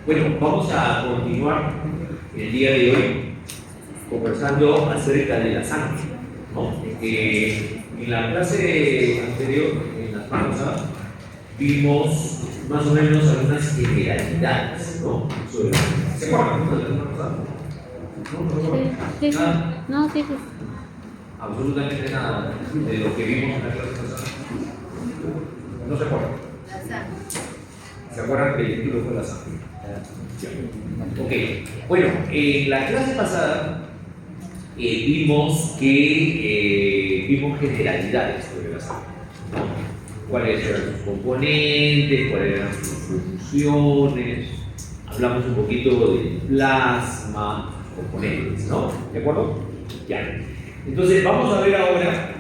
Bueno, vamos a continuar el día de hoy conversando acerca de la sangre, ¿no? En la clase anterior, en la pasada, vimos más o menos algunas generalidades, ¿no? ¿Se acuerdan de la pasada? Sí. No, sí. Absolutamente nada de lo que vimos en la clase pasada. No se acuerdan. ¿Se acuerdan que el título fue la sangre? Ok, bueno, en la clase pasada vimos generalidades sobre la sangre, ¿no? Cuáles eran sus componentes, cuáles eran sus funciones, hablamos un poquito del plasma, componentes, ¿no? ¿De acuerdo? Ya. Entonces vamos a ver ahora,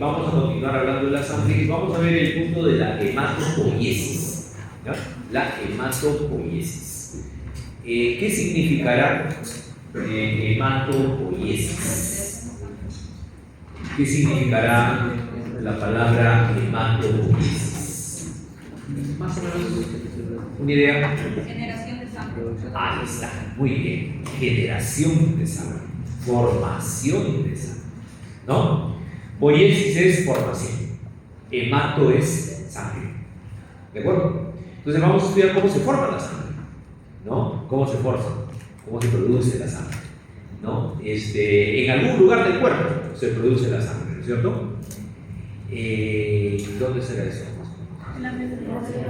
vamos a continuar hablando de la sangre y vamos a ver el punto de la hematopoiesis, ¿no? La hematopoiesis. ¿Qué significará hematopoiesis? ¿Qué significará la palabra hematopoiesis? Más o menos, ¿una idea? Generación de sangre. Ahí está, muy bien. Generación de sangre, formación de sangre, ¿no? Poiesis es formación, hemato es sangre, ¿de acuerdo? Entonces vamos a estudiar cómo se forma la sangre, ¿no? Cómo se forma, cómo se produce la sangre, ¿no? En algún lugar del cuerpo se produce la sangre, ¿no es cierto? ¿Dónde será eso? En la médula ósea.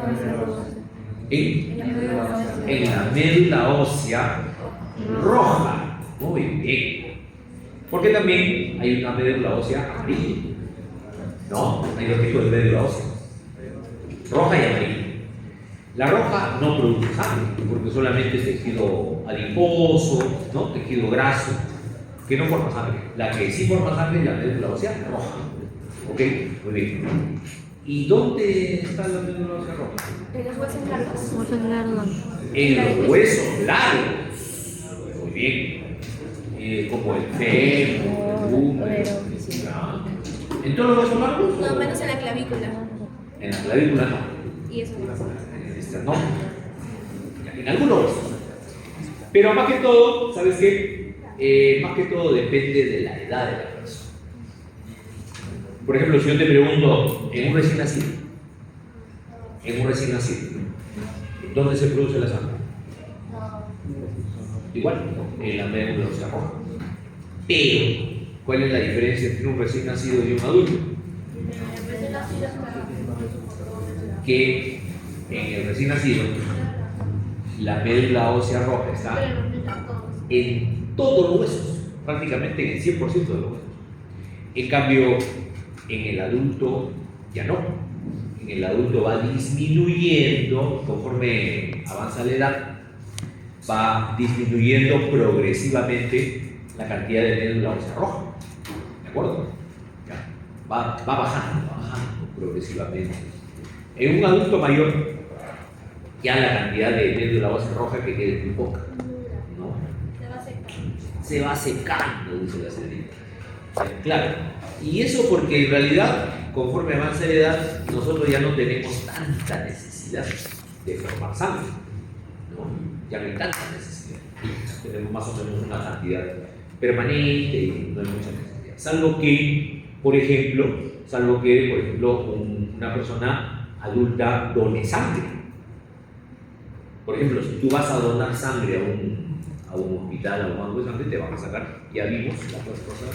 En la médula ósea roja. Muy bien. Porque también hay una médula ósea amarilla. ¿No? Hay dos tipos de médula ósea. Roja y amarilla. La roja no produce sangre, porque solamente es tejido adiposo, ¿no? Tejido graso, que no forma sangre. La que sí forma sangre es la médula ósea roja. ¿Ok? Muy bien. ¿Y dónde está la médula ósea roja? En los huesos largos. Huesos largos. En los huesos largos. Muy bien. Como el fémur, el húmero. ¿En todos los huesos largos? No, menos en la clavícula. En la clavícula no. Y eso no pasa. En el esternón. En algunos huesos. Pero más que todo, ¿sabes qué? Más que todo depende de la edad de la persona. Por ejemplo, si yo te pregunto, en un recién nacido, ¿dónde se produce la sangre? Igual, en la médula ósea roja. Pero, ¿cuál es la diferencia entre un recién nacido y un adulto? Que en el recién nacido, la médula ósea roja está en todos los huesos, prácticamente en el 100% de los huesos. En cambio, en el adulto ya no. En el adulto va disminuyendo conforme avanza la edad, va disminuyendo progresivamente la cantidad de médula ósea roja. ¿De acuerdo? Ya. Va bajando progresivamente. En un adulto mayor, ya la cantidad de médula ósea roja que quede muy poca, ¿no? Se va secando, dice la señorita. Claro, y eso porque en realidad, conforme avanza la edad, nosotros ya no tenemos tanta necesidad de formar sangre, ¿no? Ya no hay tanta necesidad. Tenemos más o menos una cantidad permanente y no hay mucha necesidad. Salvo que, por ejemplo, una persona adulta done sangre. Por ejemplo, si tú vas a donar sangre a un hospital, a un banco de sangre, te van a sacar, ya vimos las dos cosas.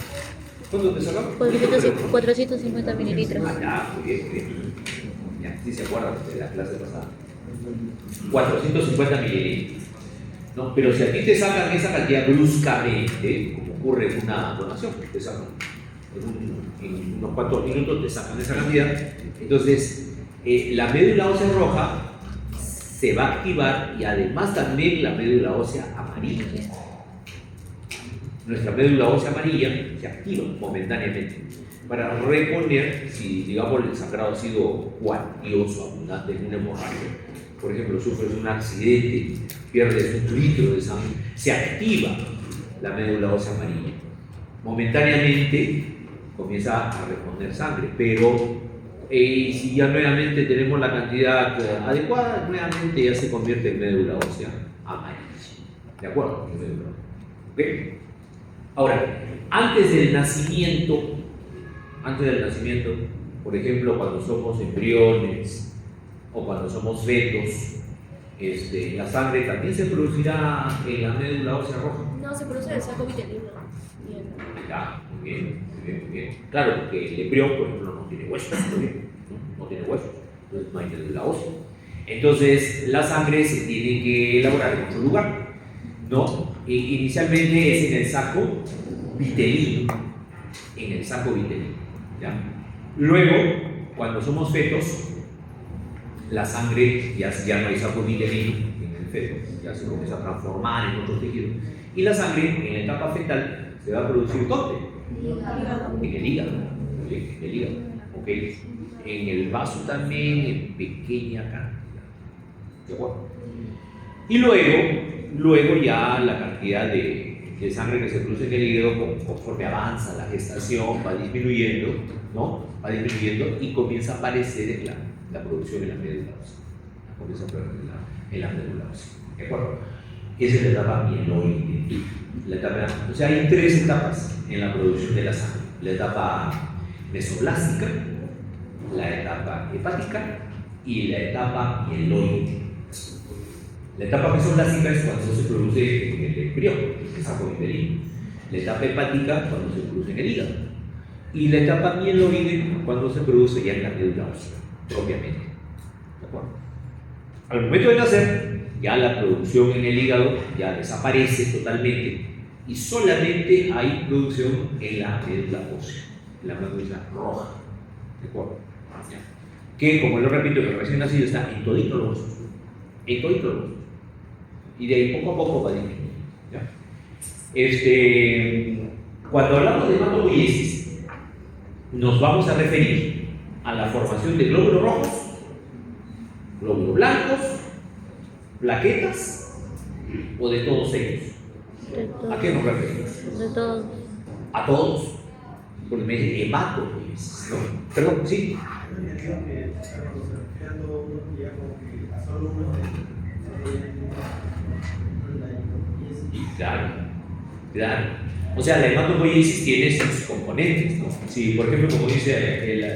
¿Cuánto te sacaron? 450 mililitros. Ah, ya, muy bien, muy bien. Ya, sí se acuerdan de la clase pasada. 450 mililitros. ¿No? Pero si a ti te sacan esa cantidad bruscamente, como ocurre en una donación, te sacan en unos cuantos minutos, te sacan esa cantidad, entonces la médula ósea roja se va a activar y además también la médula ósea amarilla. Nuestra médula ósea amarilla se activa momentáneamente para reponer, si digamos el sangrado ha sido cuantioso, abundante en una hemorragia, por ejemplo, sufres un accidente, pierdes 1 litro de sangre, se activa la médula ósea amarilla. Momentáneamente comienza a reponer sangre, pero si ya nuevamente tenemos la cantidad adecuada, nuevamente ya se convierte en médula ósea amarilla. ¿De acuerdo? ¿Ok? Ahora, antes del nacimiento, por ejemplo, cuando somos embriones o cuando somos fetos, la sangre también se producirá en la médula ósea roja. No, se produce en el saco vitelino. Ya, muy bien. Claro, porque el embrión, por ejemplo, no tiene huesos, no tiene huesos, entonces no hay médula ósea. Entonces, la sangre se tiene que elaborar en otro lugar, ¿no? Inicialmente es en el saco vitelino, ¿ya? Luego, cuando somos fetos, la sangre ya no hay saco vitelino en el feto, ya se comienza a transformar en otros tejidos. Y la sangre en la etapa fetal se va a producir ¿dónde? En el hígado. ¿Ok? En el vaso también en pequeña cantidad. ¿De acuerdo? Y luego ya la cantidad de sangre que se produce en el hígado conforme avanza la gestación va disminuyendo, ¿no? Va disminuyendo y comienza a aparecer en la producción de la médula ósea. Comienza a aparecer en la médula ósea. ¿De acuerdo? Esa es la etapa mieloide. O sea, hay 3 etapas en la producción de la sangre: la etapa mesoblástica, la etapa hepática y la etapa mieloide. La etapa mesoblástica es cuando se produce en el embrión, en el saco vitelino. La etapa hepática cuando se produce en el hígado. Y la etapa mieloide cuando se produce ya en la médula ósea, propiamente. ¿De acuerdo? Al momento de nacer, ya la producción en el hígado ya desaparece totalmente y solamente hay producción en la médula ósea, en la médula roja. ¿De acuerdo? Ya. Que, como lo repito, el recién nacido está en todito los huesos. En todito los huesos. Y de ahí poco a poco va disminuyendo. ¿Ya? Cuando hablamos de hematopoiesis, nos vamos a referir a la formación de glóbulos rojos, glóbulos blancos, plaquetas o de todos ellos. De todo. ¿A qué nos referimos? De todo. A todos. Porque me dice hematopoiesis, ¿no? Perdón, sí. Claro, claro. O sea, la hematopoiesis tiene sus componentes, ¿no? Si, por ejemplo, como dice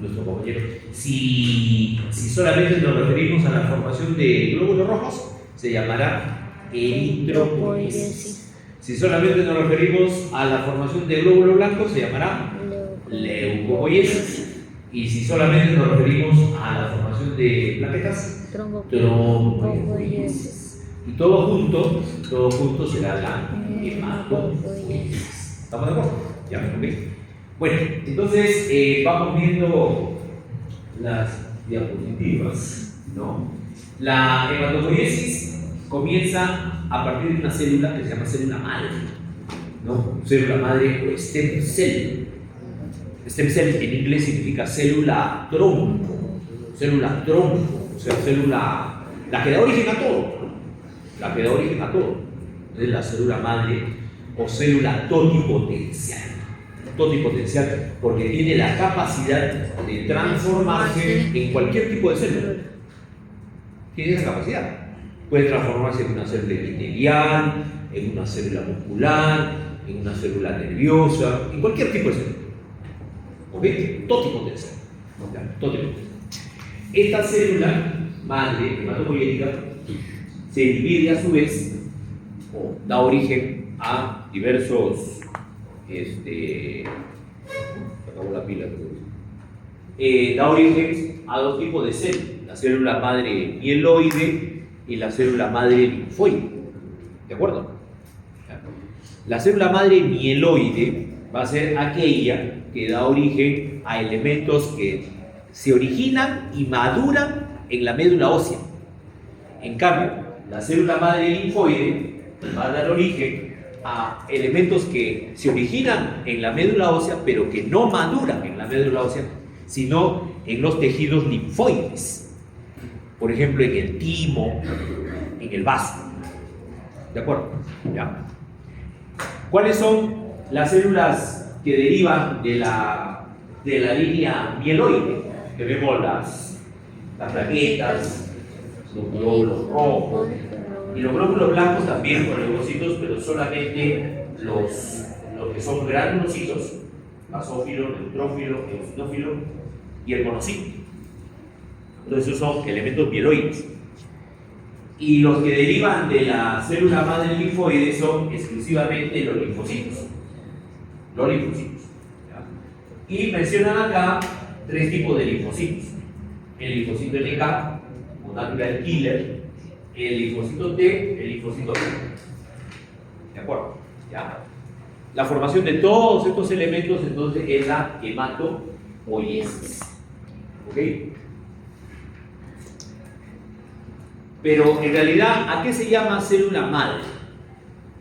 nuestro compañero, si solamente nos referimos a la formación de glóbulos rojos, se llamará eritropoiesis. Si solamente nos referimos a la formación de glóbulos blancos, se llamará leucopoiesis. Y si solamente nos referimos a la formación de plaquetas, trombopoiesis. Y todo junto será la hematopoiesis. ¿Estamos de acuerdo? Ya, ok. Bueno, entonces vamos viendo las diapositivas, ¿no? La hematopoiesis comienza a partir de una célula que se llama célula madre, ¿no? Célula madre o stem cell. Stem cell en inglés significa célula tronco, o sea, célula, la que da origen a todo, es la célula madre o célula totipotencial, porque tiene la capacidad de transformarse en cualquier tipo de célula, tiene esa capacidad, puede transformarse en una célula epitelial, en una célula muscular, en una célula nerviosa, en cualquier tipo de célula. ¿Ok? Totipotencial. Esta célula madre hematopoyética se divide a su vez o da origen a diversos acabó la pila, da origen a dos tipos de células, la célula madre mieloide y la célula madre linfoide. ¿De acuerdo? La célula madre mieloide va a ser aquella que da origen a elementos que se originan y maduran en la médula ósea. En cambio, la célula madre linfoide va a dar origen a elementos que se originan en la médula ósea, pero que no maduran en la médula ósea, sino en los tejidos linfoides. Por ejemplo, en el timo, en el vaso. ¿De acuerdo? ¿Ya? ¿Cuáles son las células que derivan de la línea mieloide? Que vemos las plaquetas, los glóbulos rojos y los glóbulos blancos también con leucocitos, pero solamente los que son granulocitos, basófilo, neutrófilo, eosinófilo y el monocito. Entonces esos son elementos mieloides. Y los que derivan de la célula madre linfoide son exclusivamente los linfocitos. ¿Ya? Y mencionan acá tres tipos de linfocitos: el linfocito NK, o natural killer, el linfocito T, el linfocito B. ¿De acuerdo? ¿Ya? La formación de todos estos elementos entonces es la hematopoiesis. ¿Ok? Pero en realidad, ¿a qué se llama célula madre?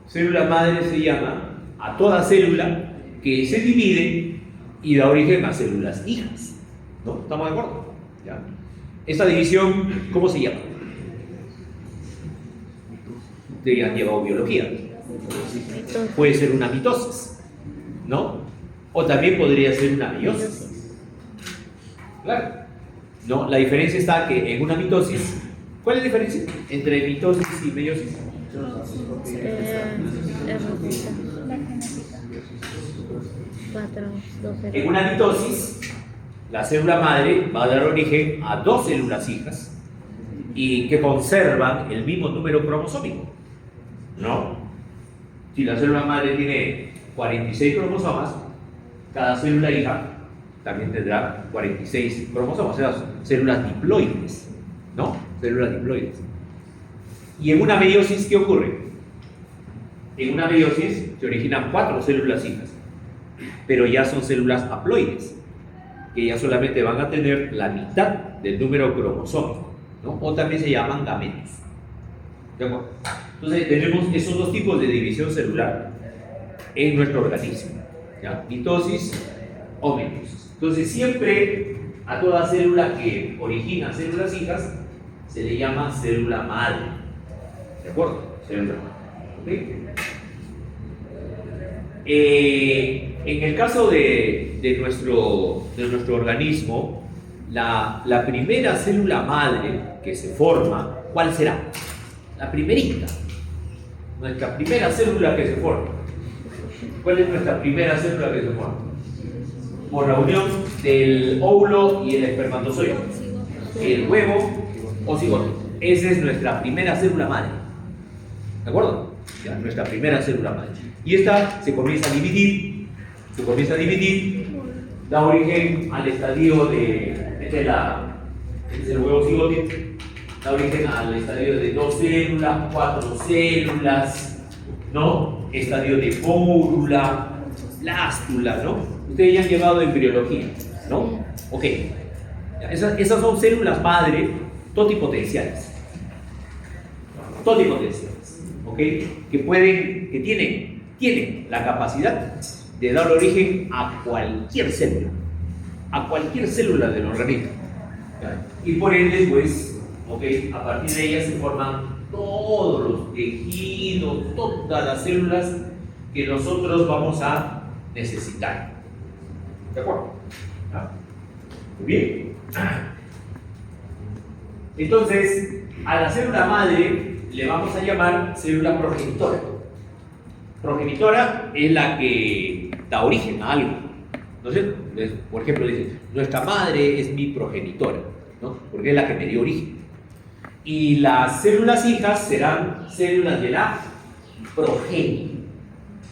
Célula madre se llama a toda célula que se divide y da origen a células hijas. ¿No? ¿Estamos de acuerdo? ¿Ya? Esta división, ¿cómo se llama? Te han llevado biología. Puede ser una mitosis, ¿no? O también podría ser una meiosis. Claro. No, la diferencia está que en una mitosis, ¿cuál es la diferencia entre mitosis y meiosis? En una mitosis, la célula madre va a dar origen a dos células hijas y que conservan el mismo número cromosómico, ¿no? Si la célula madre tiene 46 cromosomas, cada célula hija también tendrá 46 cromosomas, o sea, células diploides, ¿no? Células diploides. Y en una meiosis, ¿qué ocurre? en una meiosis se originan 4 células hijas, pero ya son células haploides, que ya solamente van a tener la mitad del número cromosómico, ¿no? O también se llaman gametos. ¿De acuerdo? Entonces tenemos esos dos tipos de división celular en nuestro organismo, ¿ya? Mitosis o meiosis. Entonces siempre a toda célula que origina células hijas se le llama célula madre. ¿De acuerdo? Célula madre. ¿Okay? En el caso de nuestro organismo, la primera célula madre que se forma, ¿cuál será? La primerita. Nuestra primera célula que se forma. ¿Cuál es nuestra primera célula que se forma? Por la unión del óvulo y el espermatozoide. El huevo o cigoto. Esa es nuestra primera célula madre. ¿De acuerdo? Ya, nuestra primera célula madre. Y esta se comienza a dividir, da origen al estadio este es el huevo cigótico, da origen al estadio de 2 células, 4 células, ¿no? Estadio de fórula, plástula, ¿no? Ustedes ya han llevado embriología, ¿no? Ok. Esas son células madre totipotenciales. Totipotenciales, ¿ok? Que tienen la capacidad de dar origen a cualquier célula del organismo. ¿Ya? Y por ende, pues, ¿okay? A partir de ellas se forman todos los tejidos, todas las células que nosotros vamos a necesitar. ¿De acuerdo? ¿Ya? Muy bien. Entonces, a la célula madre le vamos a llamar célula progenitora. Progenitora es la que da origen a algo, ¿no es cierto? Por ejemplo, dice, nuestra madre es mi progenitora, ¿no? Porque es la que me dio origen. Y las células hijas serán células de la progenie.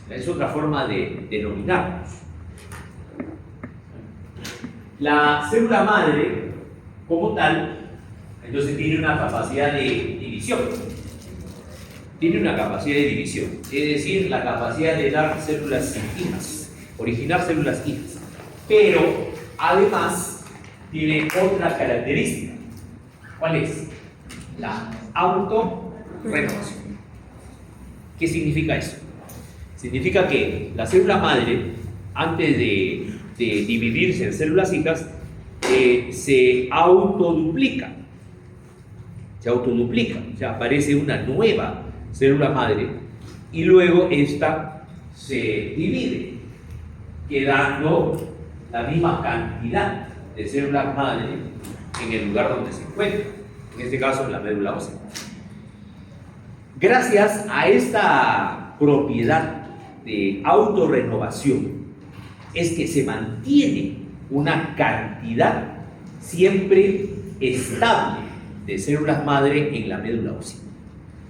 Es otra forma de denominarlos. La célula madre, como tal, entonces tiene una capacidad de división. Es decir, la capacidad de dar células hijas, originar células hijas. Pero, además, tiene otra característica. ¿Cuál es? La autorrenovación. ¿Qué significa eso? Significa que la célula madre, antes de dividirse en células hijas, se autoduplica. O sea, aparece una nueva célula madre y luego esta se divide, quedando la misma cantidad de células madre en el lugar donde se encuentra, en este caso en la médula ósea. Gracias a esta propiedad de autorrenovación es que se mantiene una cantidad siempre estable de células madre en la médula ósea.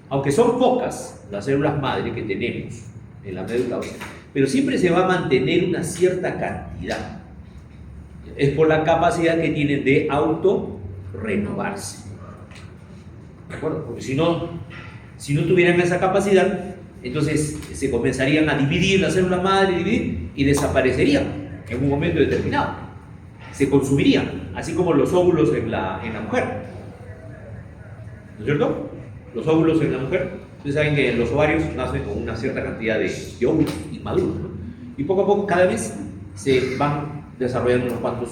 Aunque son pocas las células madre que tenemos en la médula ósea, pero siempre se va a mantener una cierta cantidad. Es por la capacidad que tienen de autorrenovarse. ¿De acuerdo? Porque si no tuvieran esa capacidad, entonces se comenzarían a dividir las células madre y desaparecerían en un momento determinado. Se consumirían, así como los óvulos en la mujer. ¿No es cierto? Los óvulos en la mujer, ustedes saben que los ovarios nacen con una cierta cantidad de óvulos inmaduros, ¿no? Y poco a poco, cada vez se van desarrollando unos cuantos,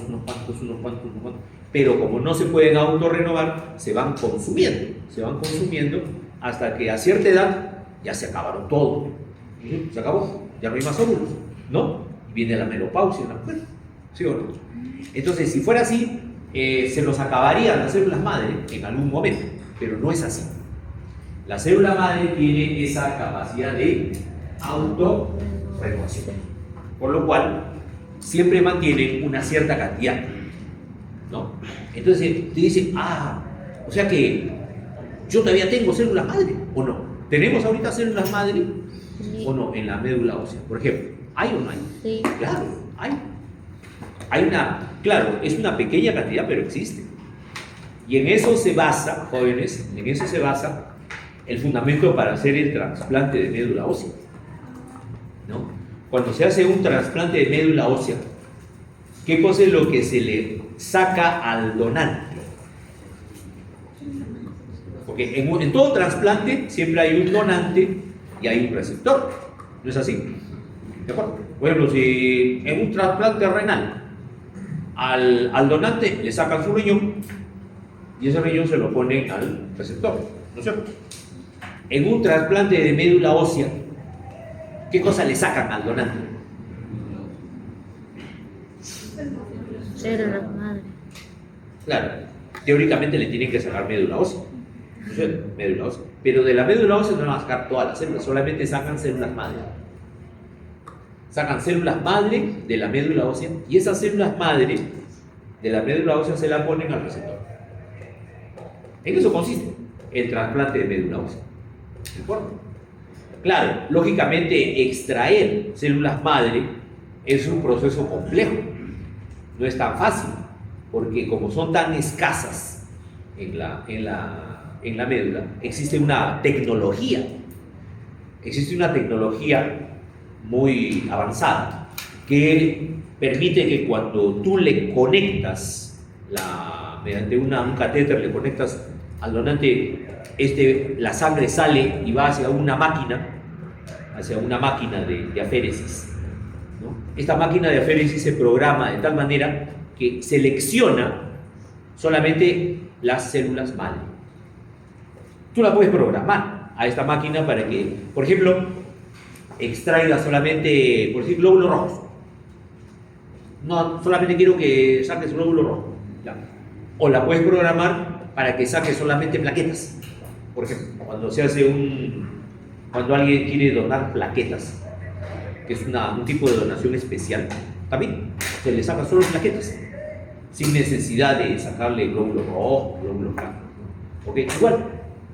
pero como no se pueden autorrenovar, se van consumiendo hasta que a cierta edad ya se acabaron todo. Se acabó, ya no hay más óvulos, ¿no? Y viene la menopausia en la mujer, ¿sí o no? Entonces, si fuera así, se nos acabarían las células madre en algún momento, pero no es así. La célula madre tiene esa capacidad de autorrenovación, por lo cual siempre mantiene una cierta cantidad, ¿no? Entonces te dicen, o sea que yo todavía tengo células madre, ¿o no? ¿Tenemos ahorita células madre o no en la médula ósea? Por ejemplo, ¿hay o no hay? Sí. Claro, hay. Claro, es una pequeña cantidad, pero existe. Y en eso se basa, jóvenes, el fundamento para hacer el trasplante de médula ósea. cuando se hace un trasplante de médula ósea, ¿qué cosa es lo que se le saca al donante? Porque en todo trasplante siempre hay un donante y hay un receptor. ¿No es así? ¿De acuerdo? Por ejemplo, si en un trasplante renal al donante le sacan su riñón y ese riñón se lo ponen al receptor, ¿no es cierto? En un trasplante de médula ósea, ¿qué cosa le sacan al donante? Células madre. Claro, teóricamente le tienen que sacar médula ósea, ¿no es cierto? Médula ósea. Pero de la médula ósea no van a sacar todas las células, solamente sacan células madre. Sacan células madre de la médula ósea y esas células madre de la médula ósea se la ponen al receptor. En eso consiste el trasplante de médula ósea. ¿De acuerdo? Claro, lógicamente extraer células madre es un proceso complejo, no es tan fácil, porque como son tan escasas en la médula, existe una tecnología muy avanzada que permite que cuando tú le conectas, mediante un catéter le conectas al donante, la sangre sale y va hacia una máquina de aféresis, ¿no? Esta máquina de aféresis se programa de tal manera que selecciona solamente las células madre. Tú la puedes programar a esta máquina para que, por ejemplo, extraiga solamente, por decir, glóbulos rojos. No, solamente quiero que saques glóbulos rojos. Ya. O la puedes programar para que saque solamente plaquetas. Por ejemplo, cuando alguien quiere donar plaquetas, que es un tipo de donación especial, también se le saca solo plaquetas, sin necesidad de sacarle glóbulos rojos, glóbulos blancos. Okay. Igual,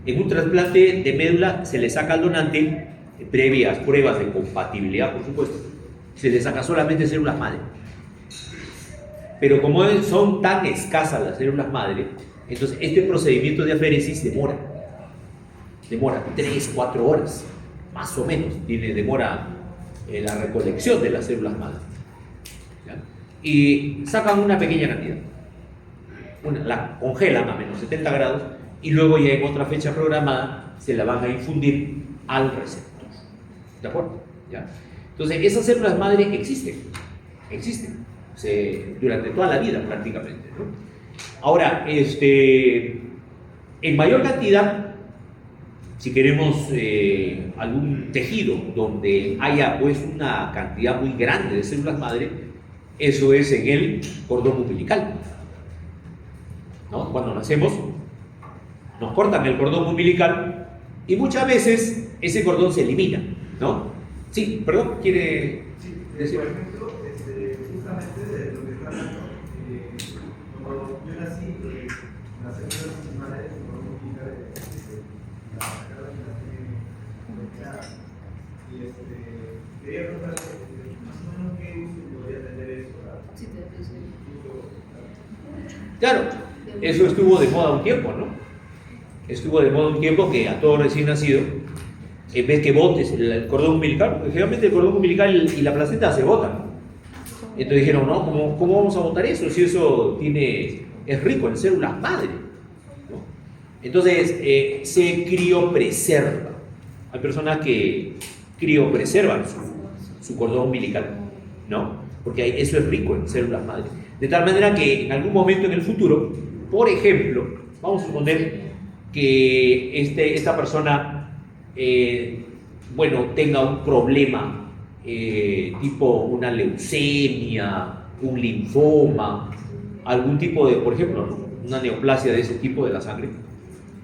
en un trasplante de médula se le saca al donante, previas pruebas de compatibilidad, por supuesto, se le saca solamente células madre. Pero como son tan escasas las células madre, entonces este procedimiento de aféresis demora 3-4 horas, más o menos, demora la recolección de las células madre. ¿Ya? Y sacan una pequeña cantidad, la congelan a menos 70 grados y luego ya en otra fecha programada se la van a infundir al receptor. ¿De acuerdo? ¿Ya? Entonces esas células madre existen durante toda la vida prácticamente, ¿no? Ahora, en mayor cantidad, si queremos algún tejido donde haya pues una cantidad muy grande de células madre, eso es en el cordón umbilical, ¿no? Cuando nacemos nos cortan el cordón umbilical y muchas veces ese cordón se elimina, ¿no? Sí, perdón, ¿quiere decir? Por ejemplo, justamente de lo que está hablando, cuando yo nací, las células madre del cordón umbilical la sacaron y las tienen bloqueadas. Y quería preguntarle más o menos qué uso podría tener eso. Claro, eso estuvo de moda un tiempo, ¿no? Estuvo de moda un tiempo que a todo recién nacido, en vez que botes el cordón umbilical, porque generalmente el cordón umbilical y la placenta se botan. Entonces dijeron, no, ¿cómo vamos a botar eso si eso es rico en células madre? ¿No? Entonces se criopreserva. Hay personas que criopreservan su cordón umbilical, ¿no? Porque eso es rico en células madre. De tal manera que en algún momento en el futuro, por ejemplo, vamos a suponer que esta persona tenga un problema tipo una leucemia, un linfoma, algún tipo de, por ejemplo, una neoplasia de ese tipo de la sangre.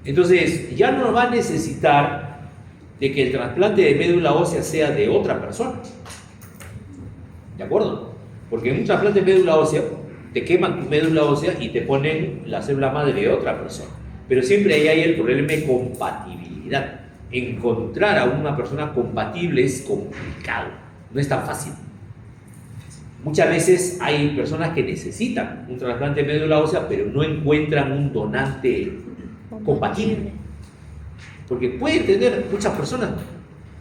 Entonces ya no va a necesitar de que el trasplante de médula ósea sea de otra persona. ¿De acuerdo? Porque en un trasplante de médula ósea te queman tu médula ósea y te ponen la célula madre de otra persona. Pero siempre ahí hay el problema de compatibilidad. Encontrar a una persona compatible es complicado, no es tan fácil. Muchas veces hay personas que necesitan un trasplante de médula ósea, pero no encuentran un donante compatible. Porque pueden tener muchas personas,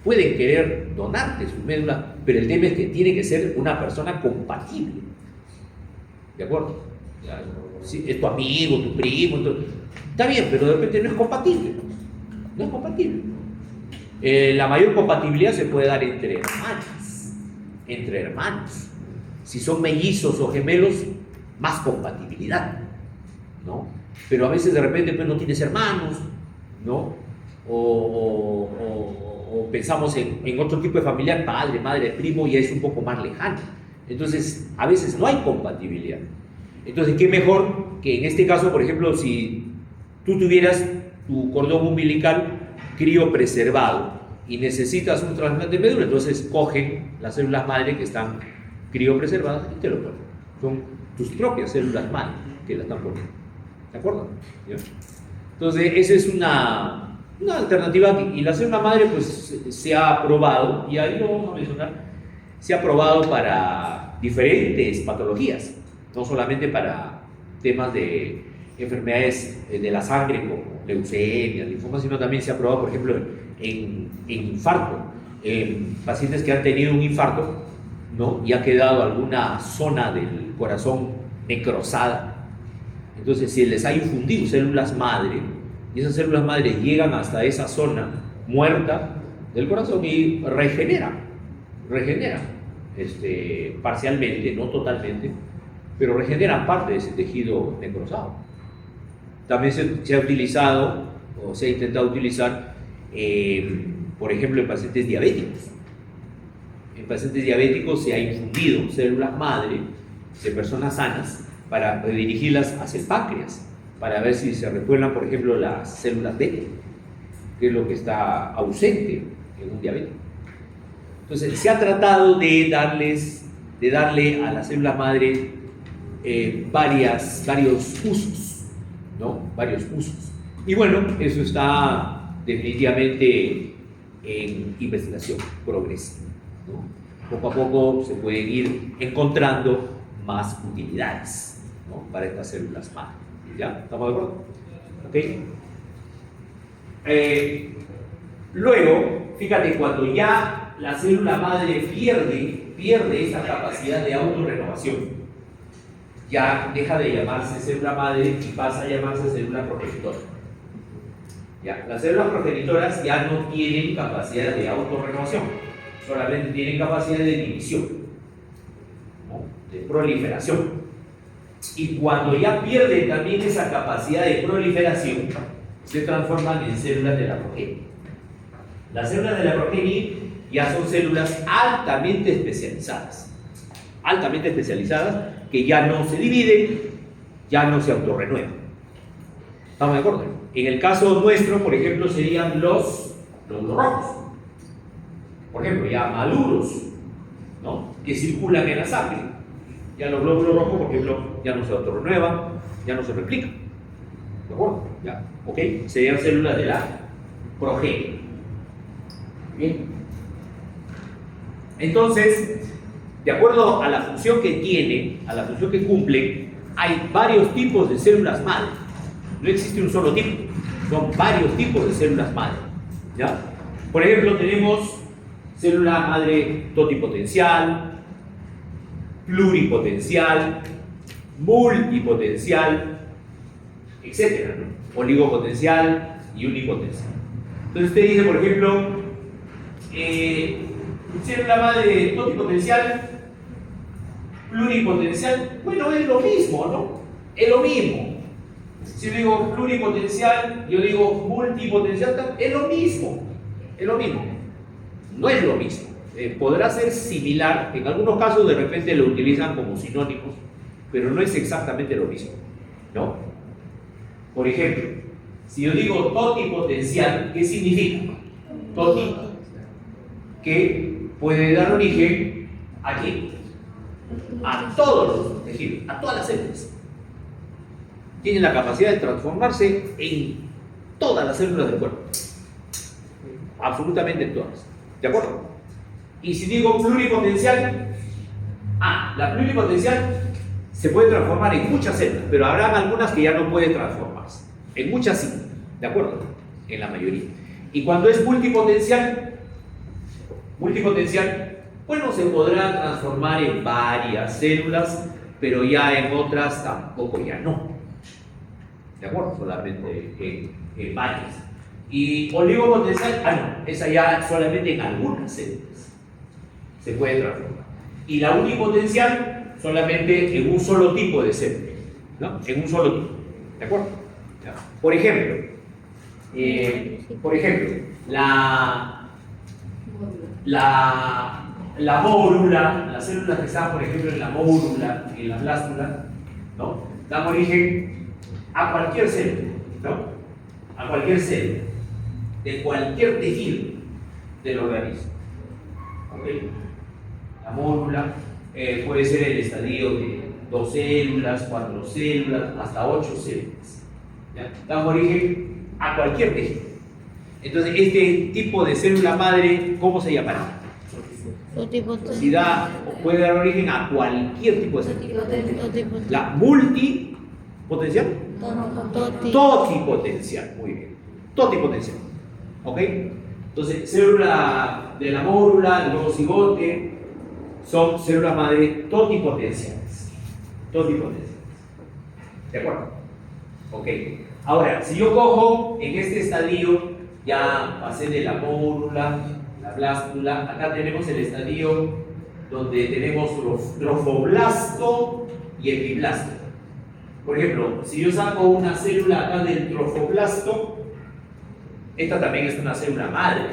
pueden querer donarte su médula, pero el tema es que tiene que ser una persona compatible. ¿De acuerdo? Ya, si es tu amigo, tu primo, está bien, pero de repente no es compatible. No es compatible. La mayor compatibilidad se puede dar entre hermanos. Entre hermanos. Si son mellizos o gemelos, más compatibilidad, ¿no? Pero a veces de repente pues, no tienes hermanos, ¿no? O pensamos en otro tipo de familia, padre, madre, primo, y es un poco más lejano. Entonces, a veces no hay compatibilidad. Entonces, ¿qué mejor que en este caso, por ejemplo, si tú tuvieras tu cordón umbilical criopreservado y necesitas un trasplante de médula, entonces cogen las células madre que están criopreservadas y te lo ponen. Son tus propias células madre que la están poniendo. ¿De acuerdo? ¿Ya? Entonces, esa es una alternativa y la célula madre pues se ha aprobado, y ahí lo vamos a mencionar, se ha aprobado para diferentes patologías, no solamente para temas de enfermedades de la sangre como leucemia, linfoma, sino también se ha aprobado, por ejemplo, en infarto, en pacientes que han tenido un infarto, ¿no? Y ha quedado alguna zona del corazón necrosada. Entonces, si les ha infundido células madre, y esas células madre llegan hasta esa zona muerta del corazón y regeneran parcialmente, no totalmente, pero regeneran parte de ese tejido necrosado. También se ha utilizado, o se ha intentado utilizar, por ejemplo, en pacientes diabéticos. En pacientes diabéticos se ha infundido células madre de personas sanas para redirigirlas hacia el páncreas, para ver si se repueblan, por ejemplo, las células beta, que es lo que está ausente en un diabético. Entonces, se ha tratado de darle a las células madre varios usos, ¿no? Varios usos. Y bueno, eso está definitivamente en investigación, progresa, ¿no? Poco a poco se pueden ir encontrando más utilidades, ¿no? Para estas células madre. ¿Ya? ¿Estamos de acuerdo? ¿Ok? Luego, fíjate, cuando ya la célula madre pierde esa capacidad de autorrenovación, ya deja de llamarse célula madre y pasa a llamarse célula progenitora. ¿Ya? Las células progenitoras ya no tienen capacidad de autorrenovación, solamente tienen capacidad de división, ¿no? De proliferación. Y cuando ya pierden también esa capacidad de proliferación, se transforman en células de la progenie. Las células de la progenie ya son células altamente especializadas, que ya no se dividen, ya no se autorrenuevan. ¿Estamos de acuerdo? En el caso nuestro, por ejemplo, serían los rojos. Por ejemplo, ya maduros, ¿no? Que circulan en la sangre. Ya los glóbulos rojos, por ejemplo, ya no se autorrenuevan, ya no se replican. ¿De acuerdo? Ya, ¿ok? Serían células de la progenie. Bien. Entonces, de acuerdo a la función que tiene, a la función que cumple, hay varios tipos de células madre. No existe un solo tipo, son varios tipos de células madre. ¿Ya? Por ejemplo, tenemos célula madre totipotencial, pluripotencial, multipotencial, etcétera, ¿no? Oligopotencial y unipotencial. Entonces usted dice, por ejemplo, célula madre totipotencial, pluripotencial, bueno, es lo mismo, ¿no? Es lo mismo. Si yo digo pluripotencial, yo digo multipotencial, es lo mismo. Es lo mismo. No es lo mismo. Podrá ser similar, en algunos casos de repente lo utilizan como sinónimos, pero no es exactamente lo mismo, ¿no? Por ejemplo, si yo digo totipotencial, ¿qué significa? Toti, que puede dar origen ¿a quién? A todos los tejidos, a todas las células. Tiene la capacidad de transformarse en todas las células del cuerpo, absolutamente en todas, ¿de acuerdo? Y si digo pluripotencial, la pluripotencial se puede transformar en muchas células, pero habrá algunas que ya no pueden transformarse. En muchas sí, ¿de acuerdo? En la mayoría. Y cuando es multipotencial, Multipotencial, bueno, se podrá transformar en varias células, pero ya en otras tampoco ya no. ¿De acuerdo? Solamente en varias. Y oligopotencial, no, esa ya solamente en algunas células se puede transformar. Y la unipotencial solamente en un solo tipo de célula, ¿no? En un solo tipo. ¿De acuerdo? Ya. Por ejemplo, la mórula, las células que están, por ejemplo, en la mórula, en la blástula, ¿no? Dan origen a cualquier célula, ¿no? A cualquier célula, de cualquier tejido del organismo. ¿Ok? La mórula puede ser el estadio de 2 células, 4 células, hasta 8 células. ¿Ya? Dan origen a cualquier tejido. Entonces, este tipo de célula madre, ¿cómo se llamará? Si puede dar origen a cualquier tipo de célula. La multipotencial, totipotencial, muy bien. Totipotencial. ¿Ok? Entonces, célula de la mórula, el cigote, son células madre totipotenciales. Totipotenciales. ¿De acuerdo? Ok. Ahora, si yo cojo en este estadio, ya pasé de la mórula, la blástula, acá tenemos el estadio donde tenemos trofoblasto y epiblasto. Por ejemplo, si yo saco una célula acá del trofoblasto, esta también es una célula madre,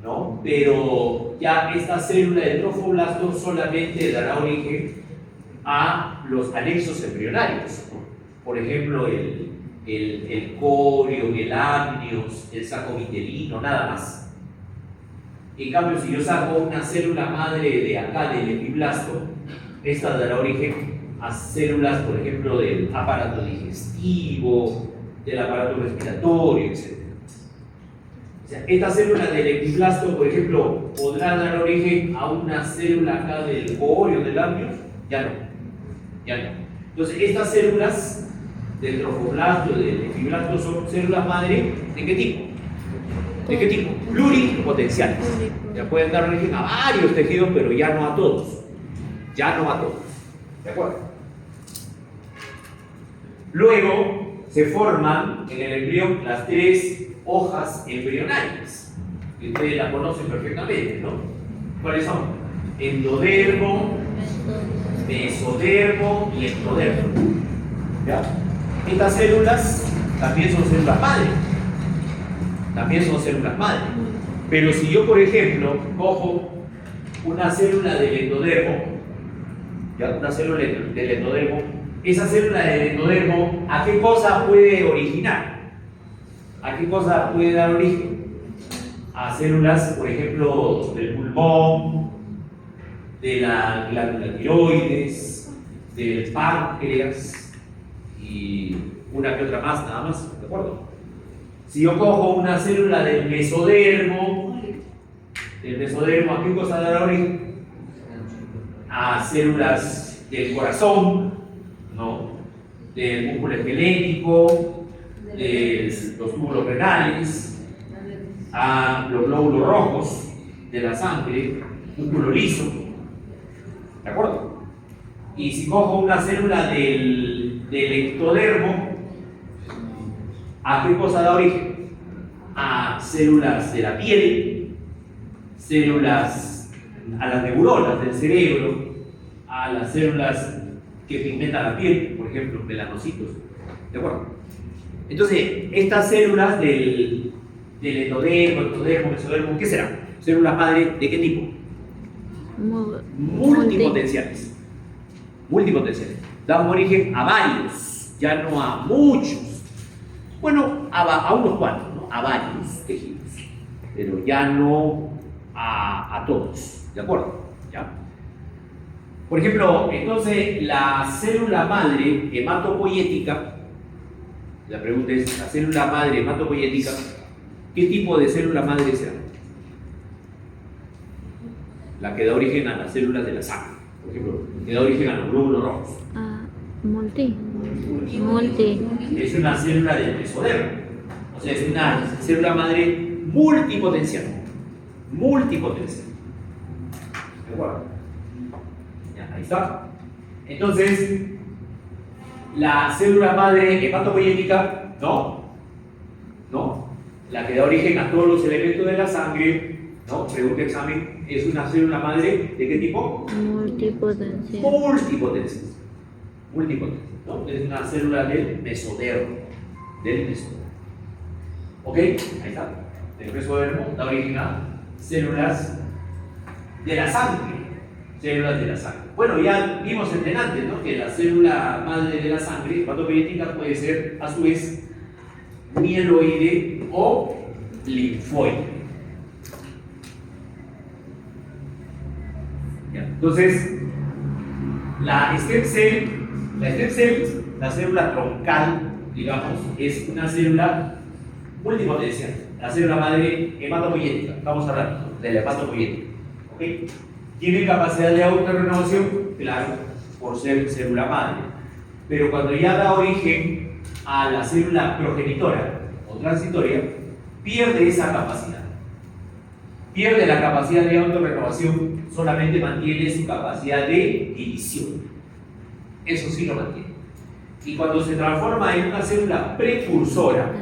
¿no? Pero ya esta célula del trofoblasto solamente dará origen a los anexos embrionarios. Por ejemplo, el corio, el amnios, el saco vitelino, nada más. En cambio, si yo saco una célula madre de acá, del epiblasto, esta dará origen a células, por ejemplo, del aparato digestivo, del aparato respiratorio, etc. O sea, esta célula del epiblasto, por ejemplo, podrá dar origen a una célula acá del corio, del amnios, ya no. Entonces, estas células del trofoblasto, del epiblasto, son células madre, ¿de qué tipo? ¿De qué tipo? Pluripotenciales. Ya pueden dar origen a varios tejidos, pero ya no a todos. ¿De acuerdo? Luego se forman en el embrión las 3 hojas embrionarias, que ustedes las conocen perfectamente, ¿no? ¿Cuáles son? Endodermo, mesodermo y ectodermo. ¿Ya? Estas células también son células madre. Pero si yo, por ejemplo, cojo una célula del endodermo, ¿ya? Una célula del endodermo, esa célula del endodermo, ¿a qué cosa puede originar? ¿A qué cosa puede dar origen? A células, por ejemplo, del pulmón, de la glándula tiroides, del páncreas y una que otra más, nada más, ¿de acuerdo? Si yo cojo una célula del mesodermo, ¿a qué cosa dará origen? A células del corazón, ¿no? Del músculo esquelético, de los túbulos renales, a los glóbulos rojos de la sangre, músculo liso, ¿de acuerdo? Y si cojo una célula del ectodermo, ¿a qué cosa da origen? A células de la piel, a las neuronas del cerebro, a las células que pigmentan la piel, por ejemplo, melanocitos. ¿De acuerdo? Entonces, estas células del endodermo, ectodermo, mesodermo, ¿qué serán? ¿Células madre de qué tipo? Multipotenciales. Dan origen a varios, ya no a muchos. Bueno, a unos cuantos, ¿no? A varios tejidos, pero ya no a todos, ¿de acuerdo? ¿Ya? Por ejemplo, entonces la célula madre hematopoyética, la pregunta es, la célula madre hematopoyética, ¿qué tipo de célula madre será? La que da origen a las células de la sangre, por ejemplo, que da origen a los glóbulos rojos. Multi. Es una célula del mesodermo, o sea, es una célula madre multipotencial. ¿De acuerdo? Ya, ahí está. Entonces, la célula madre hematopoyética, ¿no? La que da origen a todos los elementos de la sangre, ¿no? Pregunta examen, ¿es una célula madre de qué tipo? Multipotencia. Multipotencia. Multipotencia, ¿no? Es una célula del mesodermo. ¿Ok? Ahí está. El mesodermo da origen a células de la sangre. Células de la sangre. Bueno, ya vimos antes, ¿no? Que la célula madre de la sangre, hematopoyética, puede ser a su vez mieloide o linfoide. Ya, entonces, la stem cell, la célula troncal, digamos, es una célula multipotencial. La célula madre hematopoyética, estamos hablando de la hematopoyética. ¿Ok? ¿Tiene capacidad de autorrenovación? Claro, por ser célula madre. Pero cuando ya da origen a la célula progenitora o transitoria, pierde esa capacidad. Pierde la capacidad de autorrenovación, solamente mantiene su capacidad de división. Eso sí lo mantiene. Y cuando se transforma en una célula precursora,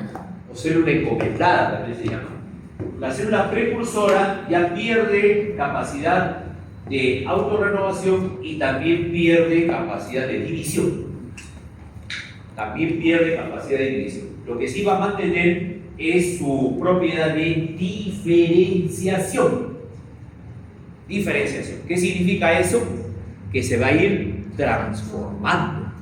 o célula encomendada también se llama, la célula precursora ya pierde capacidad de autorrenovación y también pierde capacidad de división. También pierde capacidad de división. Lo que sí va a mantener es su propiedad de diferenciación. Diferenciación. ¿Qué significa eso? Que se va a ir transformando.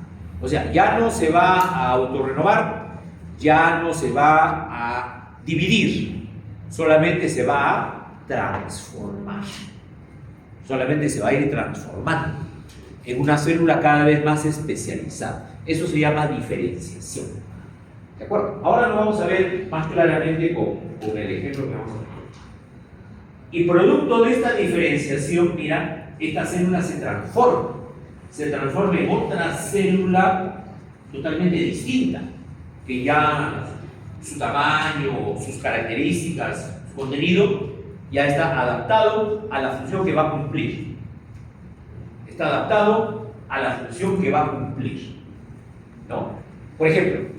O sea, ya no se va a autorrenovar, ya no se va a dividir, solamente se va a transformar. Solamente se va a ir transformando en una célula cada vez más especializada. Eso se llama diferenciación. ¿De acuerdo? Ahora lo vamos a ver más claramente con el ejemplo que vamos a ver. Y producto de esta diferenciación, mira, esta célula se transforma en otra célula totalmente distinta, que ya su tamaño, sus características, su contenido, ya está adaptado a la función que va a cumplir. Está adaptado a la función que va a cumplir, ¿no? Por ejemplo,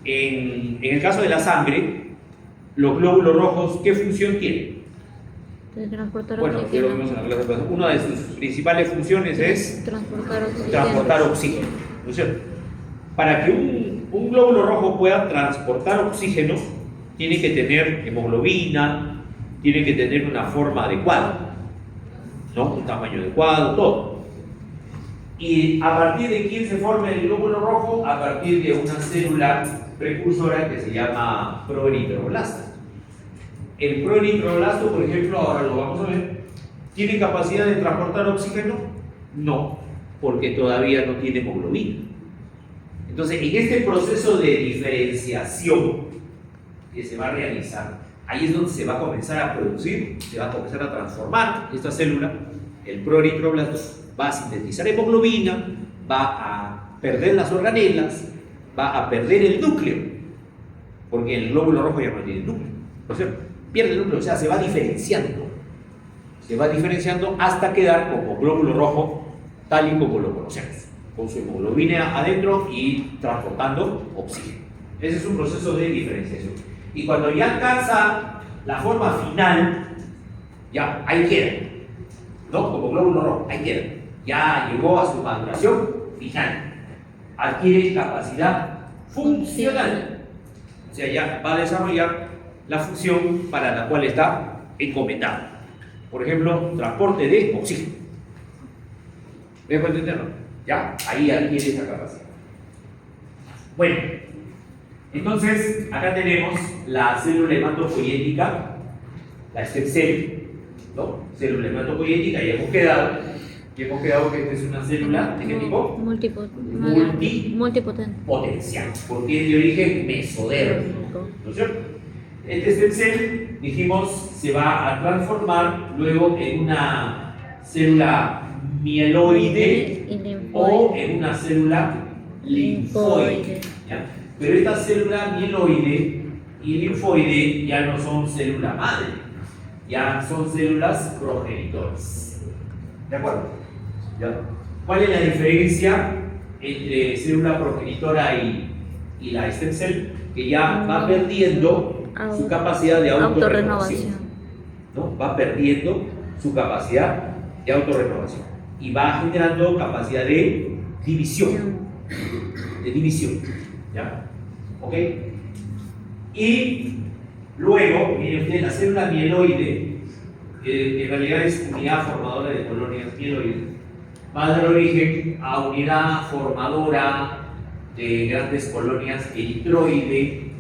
en el caso de la sangre, los glóbulos rojos, ¿qué función tienen? De transportar Bueno, ya lo vimos en la clase pasada. Una de sus principales funciones es transportar oxígeno, ¿no es cierto? Para que un glóbulo rojo pueda transportar oxígeno, tiene que tener hemoglobina, tiene que tener una forma adecuada, ¿no? Un tamaño adecuado, todo. Y a partir de quién se forma el glóbulo rojo, a partir de una célula precursora que se llama proeritroblasto. El proeritroblasto, por ejemplo, ahora lo vamos a ver, ¿tiene capacidad de transportar oxígeno? No, porque todavía no tiene hemoglobina. Entonces, en este proceso de diferenciación que se va a realizar, ahí es donde se va a comenzar a producir, se va a comenzar a transformar esta célula, el proeritroblasto, va a sintetizar hemoglobina, va a perder las organelas, va a perder el núcleo, porque el glóbulo rojo ya no tiene núcleo, ¿no es cierto? Pierde el núcleo, o sea, se va diferenciando hasta quedar como glóbulo rojo, tal y como lo conocemos, con su hemoglobina adentro y transportando oxígeno. Ese es un proceso de diferenciación. Y cuando ya alcanza la forma final, ya ahí queda, ¿no? Como glóbulo rojo, ahí queda. Ya llegó a su maduración final. Adquiere capacidad funcional. O sea, ya va a desarrollar la función para la cual está encomendado. Por ejemplo, transporte de oxígeno. ¿Me pueden entenderlo? Ya, ahí adquiere esa capacidad. Bueno, entonces acá tenemos la célula hematopoyética, la stem cell, ¿no? Célula hematopoyética, y hemos quedado que esta es una célula ¿de qué tipo? Multipotencial, porque es de origen mesodérmico, ¿no es cierto? Este stem cell, dijimos, se va a transformar luego en una célula mieloide o en una célula linfoide, ¿ya? Pero esta célula mieloide y linfoide ya no son célula madre, ya son células progenitoras. ¿De acuerdo? ¿Ya? ¿Cuál es la diferencia entre célula progenitora y la stem cell? Que ya va perdiendo su capacidad de autorrenovación. ¿No? Va perdiendo su capacidad de autorrenovación y va generando capacidad de división. De división. ¿Ya? ¿Ok? Y luego, miren ustedes, la célula mieloide, que en realidad es unidad formadora de colonias mieloides, va a dar origen a unidad formadora de grandes colonias eritroide,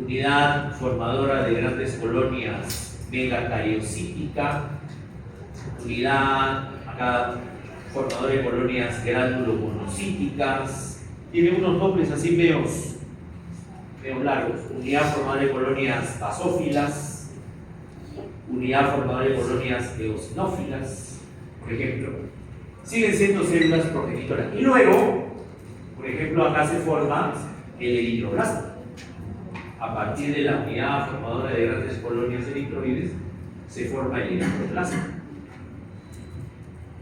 unidad formadora de grandes colonias megacariocítica, unidad acá formadora de colonias gránulomonocíticas. Tiene unos nombres así medio largos: unidad formadora de colonias basófilas, unidad formadora de colonias eosinófilas, por ejemplo. Siguen siendo células progenitoras. Y luego, por ejemplo, acá se forma el eritroblasto. A partir de la unidad formadora de grandes colonias eritroides, se forma el eritroblasto,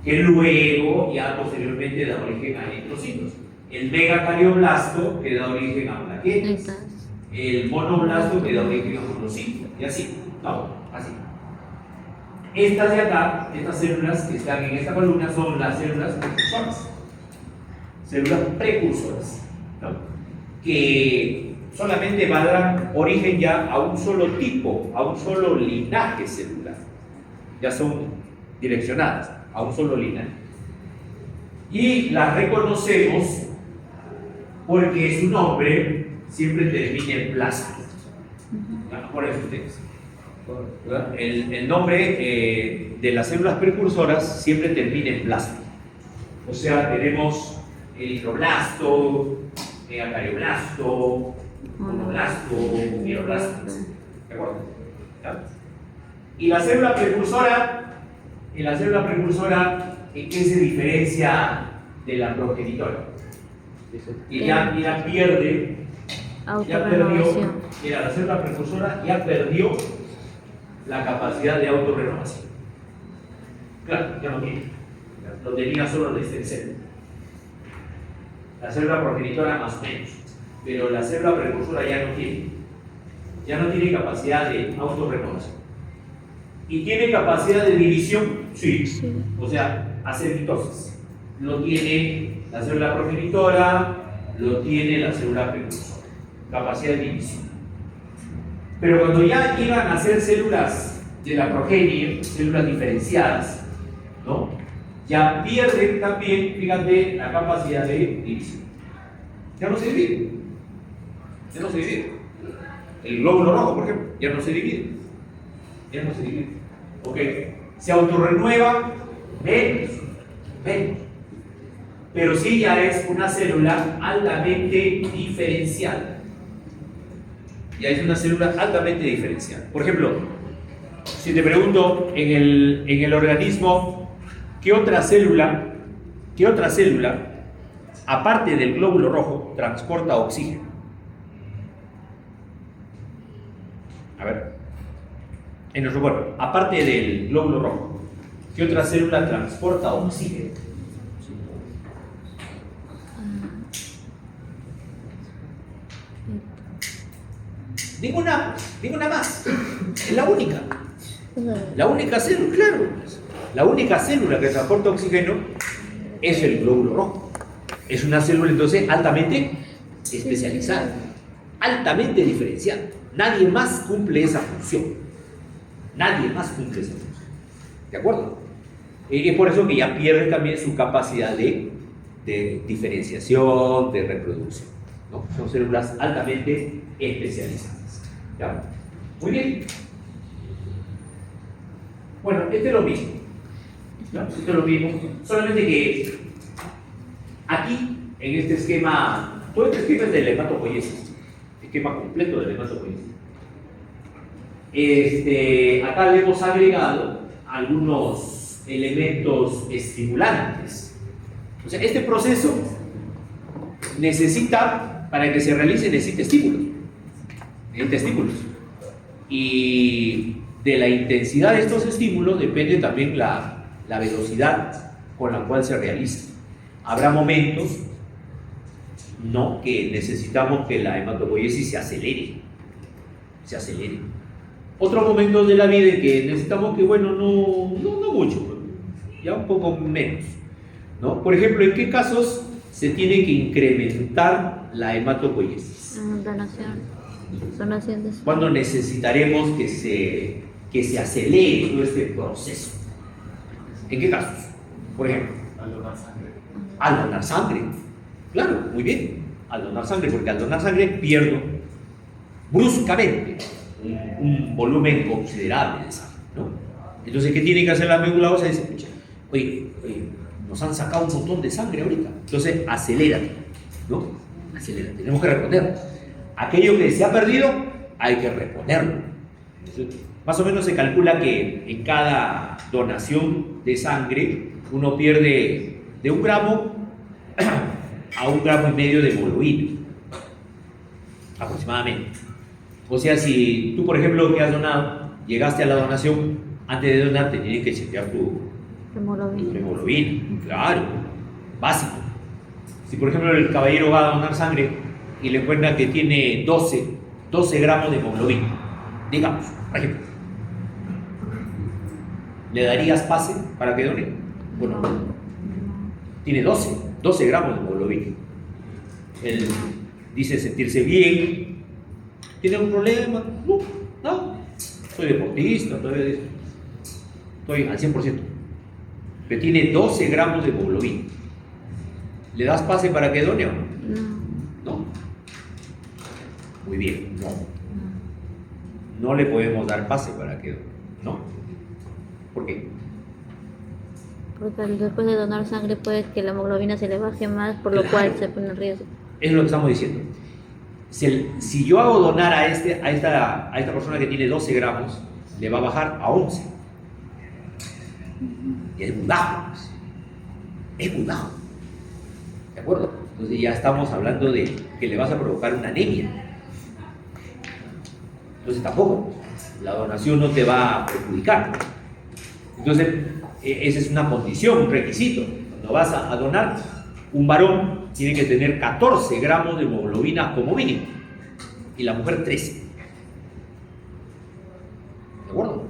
que luego, ya posteriormente, da origen a eritrocitos. El megacardioblasto, que da origen a plaquetas. El monoblasto, que da origen a monocitos. Y así, ¿no? Así. Estas de acá, estas células que están en esta columna, son las células precursoras. Células precursoras, ¿no? Que solamente van a dar origen ya a un solo tipo, a un solo linaje celular. Ya son direccionadas a un solo linaje. Y las reconocemos porque su nombre siempre termina en plasma. Acuérdense ustedes. El nombre de las células precursoras siempre termina en plasma. O sea, tenemos eritroblasto, megacardioblasto, monoblasto, mieloblasto. ¿De acuerdo? ¿Ya? Y la célula precursora, ¿en qué se diferencia de la progenitora? Que ya pierde, ya perdió, mira, la célula precursora ya perdió la capacidad de autorrenovación. Claro, ya no tiene. Lo tenía solo la stem cell. La célula progenitora más o menos, pero la célula precursora ya no tiene. Ya no tiene capacidad de autorrenovación. ¿Y tiene capacidad de división? Sí. O sea, hace mitosis. Lo tiene la célula progenitora, lo tiene la célula precursora. Capacidad de división. Pero cuando ya llegan a ser células de la progenie, células diferenciadas, ¿no? Ya pierden también, fíjate, la capacidad de división. Ya no se divide. Ya no se divide. El glóbulo rojo, por ejemplo, ya no se divide. Ya no se divide. Ok. Se autorrenueva menos. Pero sí ya es una célula altamente diferenciada. Ya es una célula altamente diferenciada. Por ejemplo, si te pregunto en el organismo, ¿qué otra célula, aparte del glóbulo rojo, transporta oxígeno? A ver, en nuestro cuerpo, aparte del glóbulo rojo, ¿qué otra célula transporta oxígeno? Ninguna más. Es la única. La única célula, claro. La única célula que transporta oxígeno es el glóbulo rojo. Es una célula entonces altamente especializada, altamente diferenciada. Nadie más cumple esa función. ¿De acuerdo? Es por eso que ya pierde también su capacidad de diferenciación, de reproducción, ¿no? Son células altamente especializadas. ¿Ya? Muy bien. Bueno, este es lo mismo. ¿No? Esto es lo mismo. Solamente que aquí, en este esquema, todo este esquema es del hematopoiesis. Esquema completo del hematopoiesis. Acá le hemos agregado algunos elementos estimulantes. O sea, este proceso necesita, para que se realice, necesita estímulos. Y de la intensidad de estos estímulos depende también la la velocidad con la cual se realiza. Habrá momentos, ¿no?, que necesitamos que la hematopoiesis se acelere. Otros momentos de la vida en que necesitamos que, bueno, no mucho, ya un poco menos, ¿no? Por ejemplo, ¿en qué casos se tiene que incrementar la hematopoiesis? Donación de ¿Cuándo necesitaremos que se acelere todo este proceso? ¿En qué casos? Por ejemplo, Al donar sangre. al donar sangre. Claro, muy bien. Al donar sangre, porque al donar sangre pierdo bruscamente un volumen considerable de sangre, ¿no? Entonces, ¿qué tiene que hacer la médula ósea? Dice, oye, nos han sacado un montón de sangre ahorita. Entonces, acelérate, ¿no? Acelérate. Tenemos que reponer. Aquello que se ha perdido, hay que reponerlo. Más o menos se calcula que en cada donación de sangre uno pierde de 1 gramo a 1,5 gramos de hemoglobina, aproximadamente. O sea, si tú, por ejemplo, que has donado, llegaste a la donación, antes de donar te tienen que chequear tu hemoglobina, claro, básico. Si, por ejemplo, el caballero va a donar sangre y le encuentra que tiene 12 gramos de hemoglobina, digamos, por ejemplo, ¿le darías pase para que done? Bueno, tiene 12 gramos de hemoglobina. Él dice sentirse bien. ¿Tiene algún problema? No. Soy deportista, todavía estoy al 100%. Pero tiene 12 gramos de hemoglobina. ¿Le das pase para que done o no? No. Muy bien, no. No le podemos dar pase para que done, ¿no? ¿Por qué? Porque después de donar sangre puede que la hemoglobina se le baje más, por lo cual se pone en riesgo. Es lo que estamos diciendo. Si yo hago donar a esta persona que tiene 12 gramos, le va a bajar a 11. Y es muy bajo. Es muy bajo. ¿De acuerdo? Entonces ya estamos hablando de que le vas a provocar una anemia. Entonces tampoco. La donación no te va a perjudicar. Entonces, esa es una condición, un requisito. Cuando vas a donar, un varón tiene que tener 14 gramos de hemoglobina como mínimo y la mujer 13. ¿De acuerdo?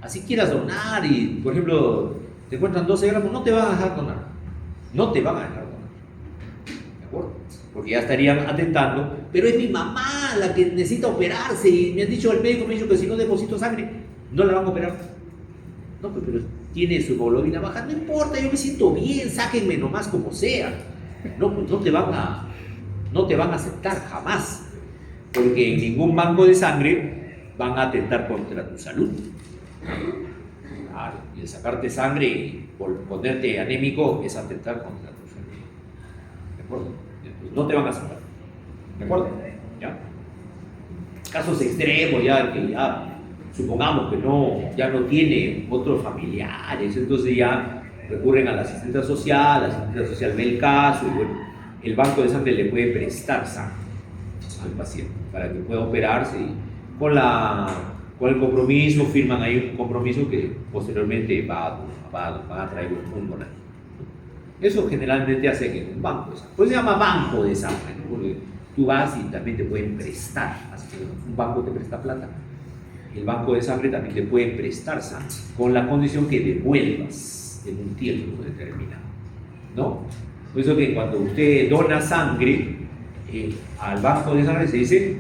Así quieras donar y, por ejemplo, te encuentran 12 gramos, no te van a dejar donar. No te van a dejar donar. ¿De acuerdo? Porque ya estarían atentando, pero es mi mamá la que necesita operarse y me han dicho, el médico me ha dicho que si no deposito sangre, no la van a operar. No, pero tiene su hemoglobina baja, no importa, yo me siento bien, sáquenme nomás como sea. No, pues no te van a aceptar jamás, porque en ningún banco de sangre van a atentar contra tu salud. Claro, y el sacarte sangre y ponerte anémico es atentar contra tu salud. ¿De acuerdo? Entonces, no te van a aceptar. ¿De acuerdo? ¿Ya? Casos extremos, ya que ya supongamos que ya no tiene otros familiares, entonces ya recurren a la asistencia social ve el caso y bueno, el banco de sangre le puede prestar sangre al paciente para que pueda operarse y con el compromiso, firman ahí un compromiso que posteriormente va a traer un donante. Eso generalmente hace que en un banco de sangre, pues se llama banco de sangre, ¿no? Porque tú vas y también te pueden prestar, así que un banco te presta plata. El banco de sangre también te puede prestar sangre, con la condición que devuelvas en un tiempo determinado, ¿no? Por eso que cuando usted dona sangre al banco de sangre se dice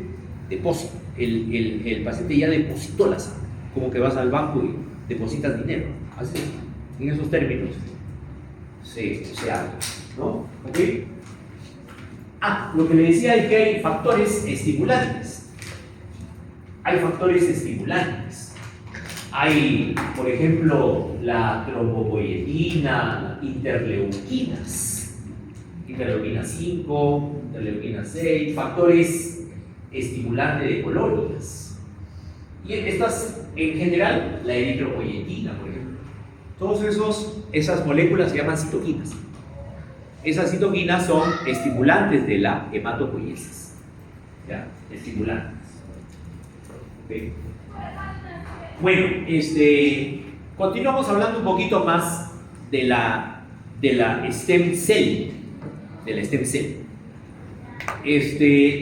depósito. El paciente ya depositó la sangre, como que vas al banco y depositas dinero. Así, en esos términos se habla, ¿no? ¿Ok? Lo que le decía es que hay factores estimulantes. Hay factores estimulantes. Hay, por ejemplo, la trombopoietina, interleuquinas, interleuquina 5, interleuquina 6, factores estimulantes de colonias. Y estas, en general, la eritropoietina, por ejemplo. Todas esas moléculas se llaman citoquinas. Esas citoquinas son estimulantes de la hematopoiesis. ¿Ya? Estimulantes. Okay. Bueno, Continuamos hablando un poquito más de la stem cell. De la stem cell.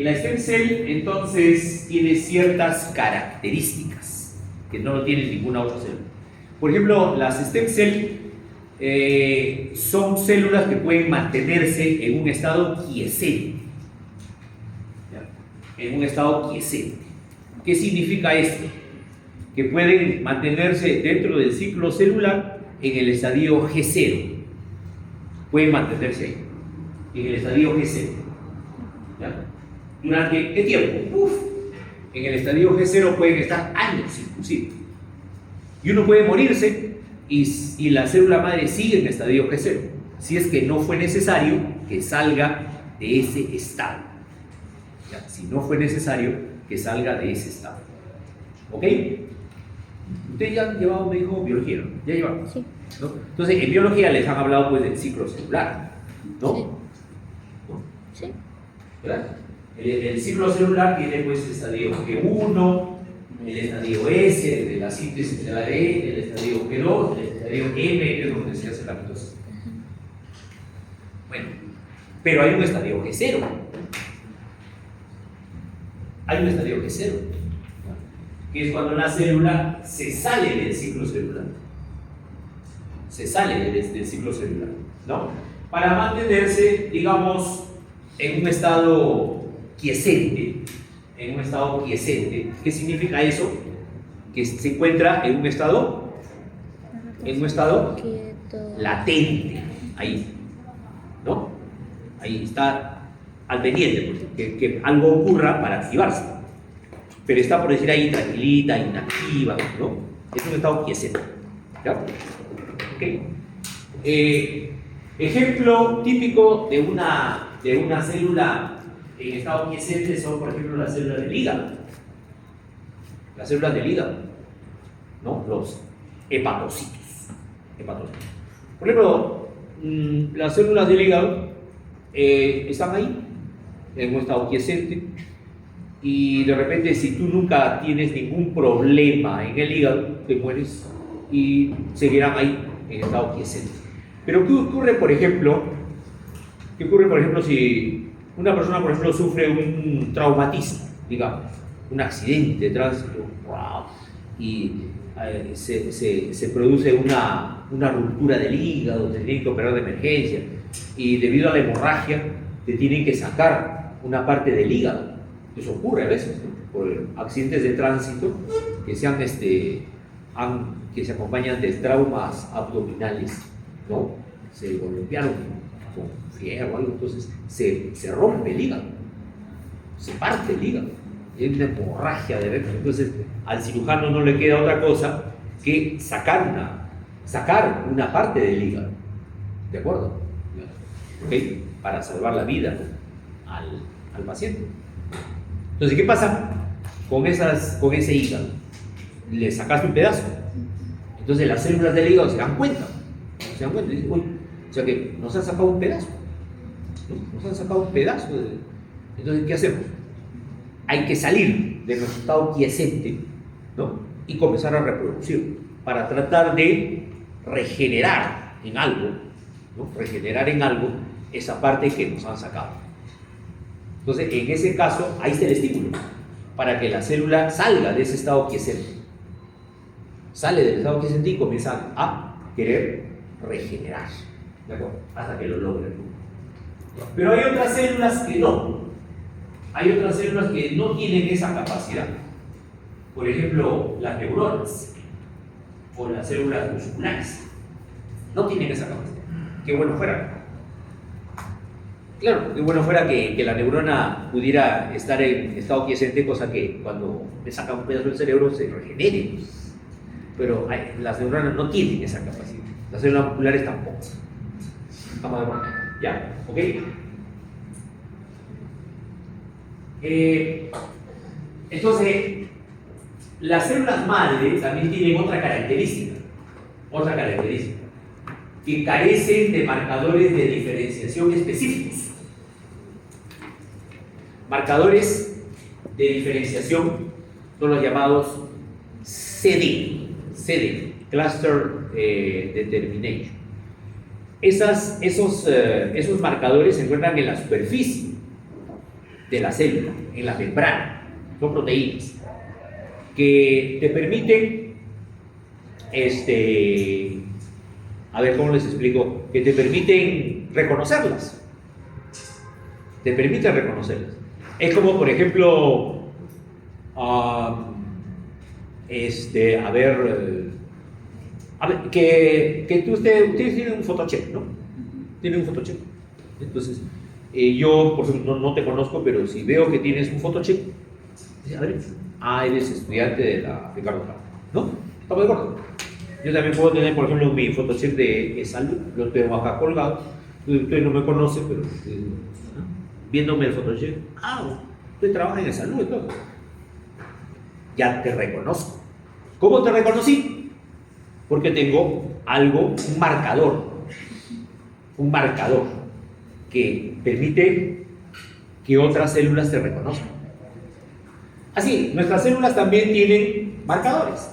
La stem cell entonces tiene ciertas características que no lo tiene ninguna otra célula. Por ejemplo, las stem cell son células que pueden mantenerse en un estado quiescente. En un estado quiescente. ¿Qué significa esto? Que pueden mantenerse dentro del ciclo celular en el estadio G0. Pueden mantenerse ahí, en el estadio G0. ¿Ya? ¿Durante qué tiempo? En el estadio G0 pueden estar años inclusive. Y uno puede morirse y la célula madre sigue en el estadio G0, si es que no fue necesario que salga de ese estado. ¿Ya? Si no fue necesario que salga de ese estado. ¿Ok? Ustedes ya han llevado, me dijo, biología, ¿no? Ya llevaron. Sí. ¿No? Entonces, en biología les han hablado pues del ciclo celular, ¿no? Sí. ¿No? Sí. ¿Verdad? El ciclo celular tiene pues el estadio G1, el estadio S de la síntesis del ADN, el estadio G2, el estadio M, que es donde se hace la mitosis. Bueno, pero hay un estadio G0. Hay un estadio G0, que es cuando una célula se sale del ciclo celular. Se sale del ciclo celular, ¿no? Para mantenerse, digamos, en un estado quiescente. En un estado quiescente. ¿Qué significa eso? Que se encuentra en un estado Quieto. latente. Ahí, ¿no? Ahí está al pendiente, pues, que algo ocurra para activarse. Pero está, por decir ahí, tranquilita, inactiva, ¿no? Es un estado quiescente. ¿Ya? ¿Ok? Ejemplo típico de una célula en estado quiescente son, por ejemplo, las células del hígado. Las células del hígado, ¿no? Los hepatocitos. Por ejemplo, las células del hígado están ahí, en un estado quiescente, y de repente, si tú nunca tienes ningún problema en el hígado, te mueres y seguirán ahí en estado quiescente. Pero ¿qué ocurre, por ejemplo, si una persona, por ejemplo, sufre un traumatismo, digamos, un accidente de tránsito, wow, y se produce una ruptura del hígado, te tienen que operar de emergencia, y debido a la hemorragia, te tienen que sacar una parte del hígado? Eso ocurre a veces, ¿no? Por accidentes de tránsito que se acompañan de traumas abdominales, ¿no? Se golpearon con fierro o algo, entonces se rompe el hígado, se parte el hígado, hay una hemorragia de dentro. Entonces al cirujano no le queda otra cosa que sacar una parte del hígado, ¿de acuerdo? ¿Okay? Para salvar la vida al paciente. Entonces, ¿qué pasa con ese hígado? Le sacaste un pedazo. Entonces las células del hígado se dan cuenta y dicen, uy, o sea que nos han sacado un pedazo, ¿no? Nos han sacado un pedazo. Entonces, ¿qué hacemos? Hay que salir de nuestro estado quiescente, ¿no? Y comenzar a reproducir para tratar de regenerar en algo, ¿no? Regenerar en algo esa parte que nos han sacado. Entonces, en ese caso, ahí está el estímulo para que la célula salga de ese estado quiescente. Sale del estado quiescente y comienza a querer regenerar, ¿de acuerdo? Hasta que lo logre. Pero hay otras células que no. Hay otras células que no tienen esa capacidad. Por ejemplo, las neuronas o las células musculares. No tienen esa capacidad. Qué bueno fuera. Claro, qué bueno fuera que la neurona pudiera estar en estado quiescente, cosa que cuando le saca un pedazo del cerebro se regenere. Pero las neuronas no tienen esa capacidad. Las células musculares tampoco. ¿Estamos de acuerdo? ¿Ya? ¿Ok? Entonces, las células madre también tienen otra característica, que carecen de marcadores de diferenciación específicos. Marcadores de diferenciación son los llamados CD, cluster determination. Esos marcadores se encuentran en la superficie de la célula, en la membrana. Son proteínas que te permiten, a ver cómo les explico, que te permiten reconocerlas. Te permite reconocerlas. Es como, por ejemplo, a ver, que ustedes tienen un photocheck, ¿no? Tienen un photocheck. Entonces, yo, por ejemplo, no te conozco, pero si veo que tienes un photocheck, a ver, eres estudiante de la Ricardo Caro, ¿no? ¿Estamos de acuerdo? Yo también puedo tener, por ejemplo, mi photocheck de salud, lo tengo acá colgado. Usted no me conoce, pero viéndome el photocheck, usted trabaja en salud, entonces. Ya te reconozco. ¿Cómo te reconocí? Porque tengo un marcador que permite que otras células te reconozcan. Así, nuestras células también tienen marcadores.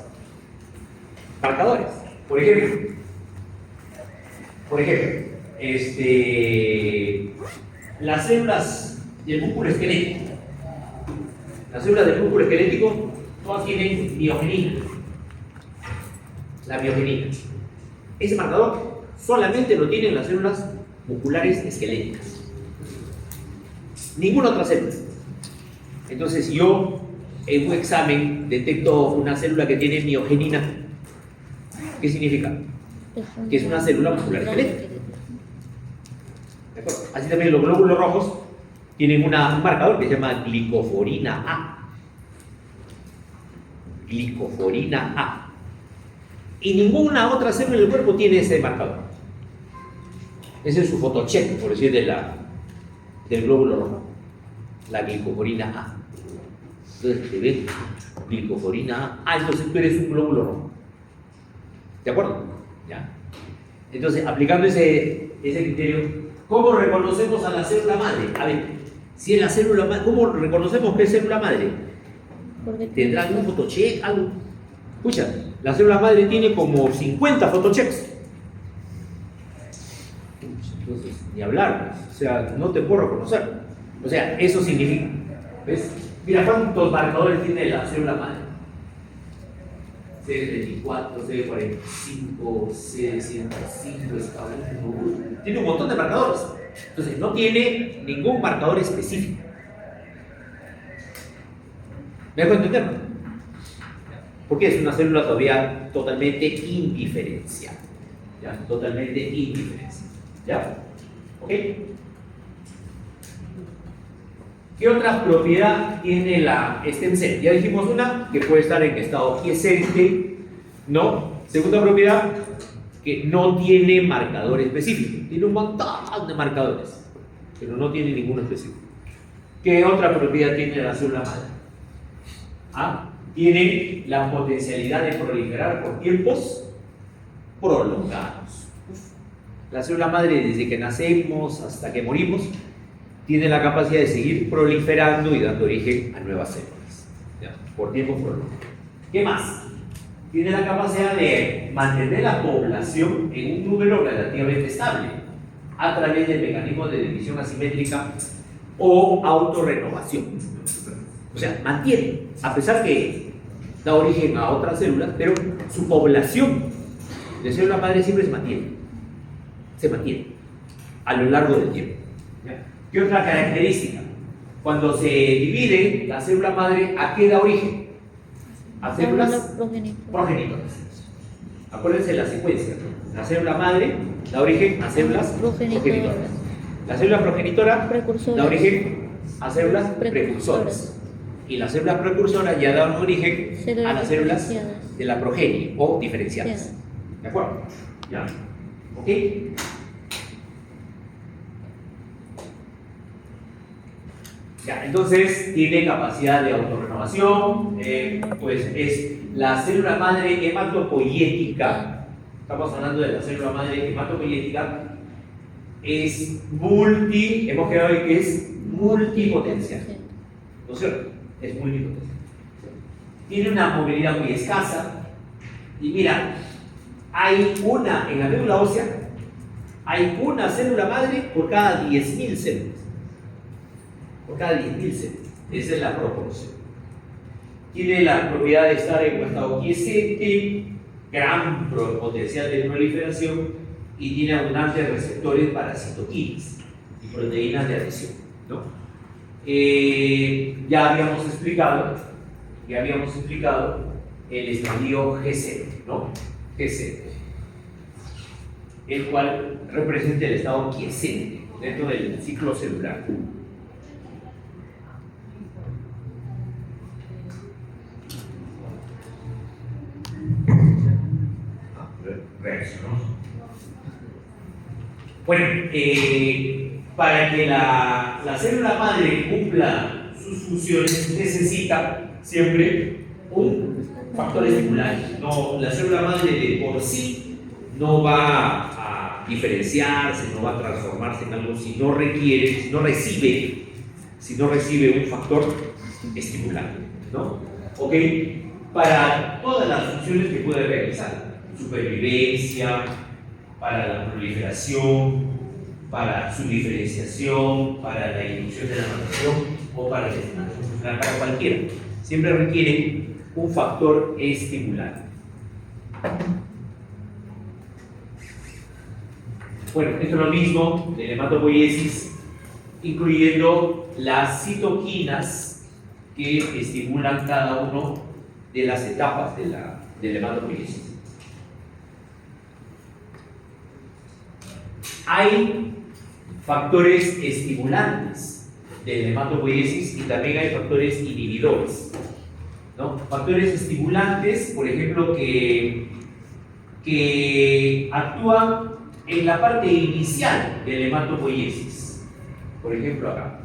Por ejemplo, las células del músculo esquelético. Las células del músculo esquelético todas tienen miogenina. La miogenina. Ese marcador solamente lo tienen las células musculares esqueléticas. Ninguna otra célula. Entonces, si yo en un examen detecto una célula que tiene miogenina, ¿qué significa? Que es una célula muscular esquelética. ¿De acuerdo? Así también los glóbulos rojos tienen un marcador que se llama glicoforina A. Glicoforina A. Y ninguna otra célula del cuerpo tiene ese marcador. Ese es su photocheck, por decir, del glóbulo rojo. La glicoforina A. Entonces, ¿te ves? Glicoforina A. Entonces tú eres un glóbulo rojo. ¿De acuerdo? ¿Ya? Entonces, aplicando ese criterio, ¿cómo reconocemos a la célula madre? A ver, si es la célula madre, ¿cómo reconocemos que es célula madre? ¿Tendrá algún photocheck? Algo. Escucha, la célula madre tiene como 50 photochecks. Entonces, ni hablar, o sea, no te puedo reconocer. O sea, eso significa, ¿ves? Mira cuántos marcadores tiene la célula madre. CD34, CD45, CD105, tiene un montón de marcadores. Entonces, no tiene ningún marcador específico. ¿Me dejo entender? Porque es una célula todavía totalmente indiferenciada. ¿Ya? Totalmente indiferenciada. ¿Ya? ¿Ok? ¿Qué otra propiedad tiene la stem cell? Ya dijimos una, que puede estar en estado quiescente, ¿no? Segunda propiedad, que no tiene marcador específico. Tiene un montón de marcadores, pero no tiene ninguno específico. ¿Qué otra propiedad tiene la célula madre? Tiene la potencialidad de proliferar por tiempos prolongados. La célula madre, desde que nacemos hasta que morimos, tiene la capacidad de seguir proliferando y dando origen a nuevas células, ¿ya? Por tiempos prolongados. ¿Qué más? Tiene la capacidad de mantener la población en un número relativamente estable a través del mecanismo de división asimétrica o autorrenovación. O sea, mantiene, a pesar que da origen a otras células, pero su población de célula madre siempre se mantiene a lo largo del tiempo. ¿Ya? ¿Qué otra característica? Cuando se divide la célula madre, ¿a qué da origen? A células progenitoras. Acuérdense la secuencia, ¿no? La célula madre da origen a células progenitoras. La célula progenitora da origen a células precursoras. Y las células precursoras ya dan origen a las células de la progenie o diferenciadas. ¿De acuerdo? ¿Ya? ¿Ok? Ya, entonces tiene capacidad de autorrenovación, pues es la célula madre hematopoyética. Estamos hablando de la célula madre hematopoyética. Es hemos quedado en que es multipotencial. ¿No es cierto? Es multipotencial. Tiene una movilidad muy escasa. Y mira, hay una, en la médula ósea, hay una célula madre por cada 10.000 células. Por cada 10.000 células. Esa es la proporción. Tiene la propiedad de estar en un estado quiescente, gran potencial de proliferación y tiene abundantes receptores para citoquinas y proteínas de adhesión, ¿no? Ya habíamos explicado el estadio G0, ¿no? G0, el cual representa el estado quiescente dentro del ciclo celular. Reaccionó. Bueno, para que la célula madre cumpla sus funciones necesita siempre un factor estimulante. No, la célula madre de por sí no va a diferenciarse, no va a transformarse en algo si no recibe un factor estimulante, ¿no? ¿Ok? Para todas las funciones que puede realizar. Supervivencia, para la proliferación, para su diferenciación, para la inducción de la maduración o para la estimulación funcional, para cualquiera. Siempre requiere un factor estimulante. Bueno, esto es lo mismo de la hematopoiesis, incluyendo las citoquinas que estimulan cada una de las etapas de la hematopoiesis. Hay factores estimulantes de la hematopoiesis y también hay factores inhibidores, ¿no? Factores estimulantes, por ejemplo, que actúan en la parte inicial de la hematopoiesis. Por ejemplo, acá,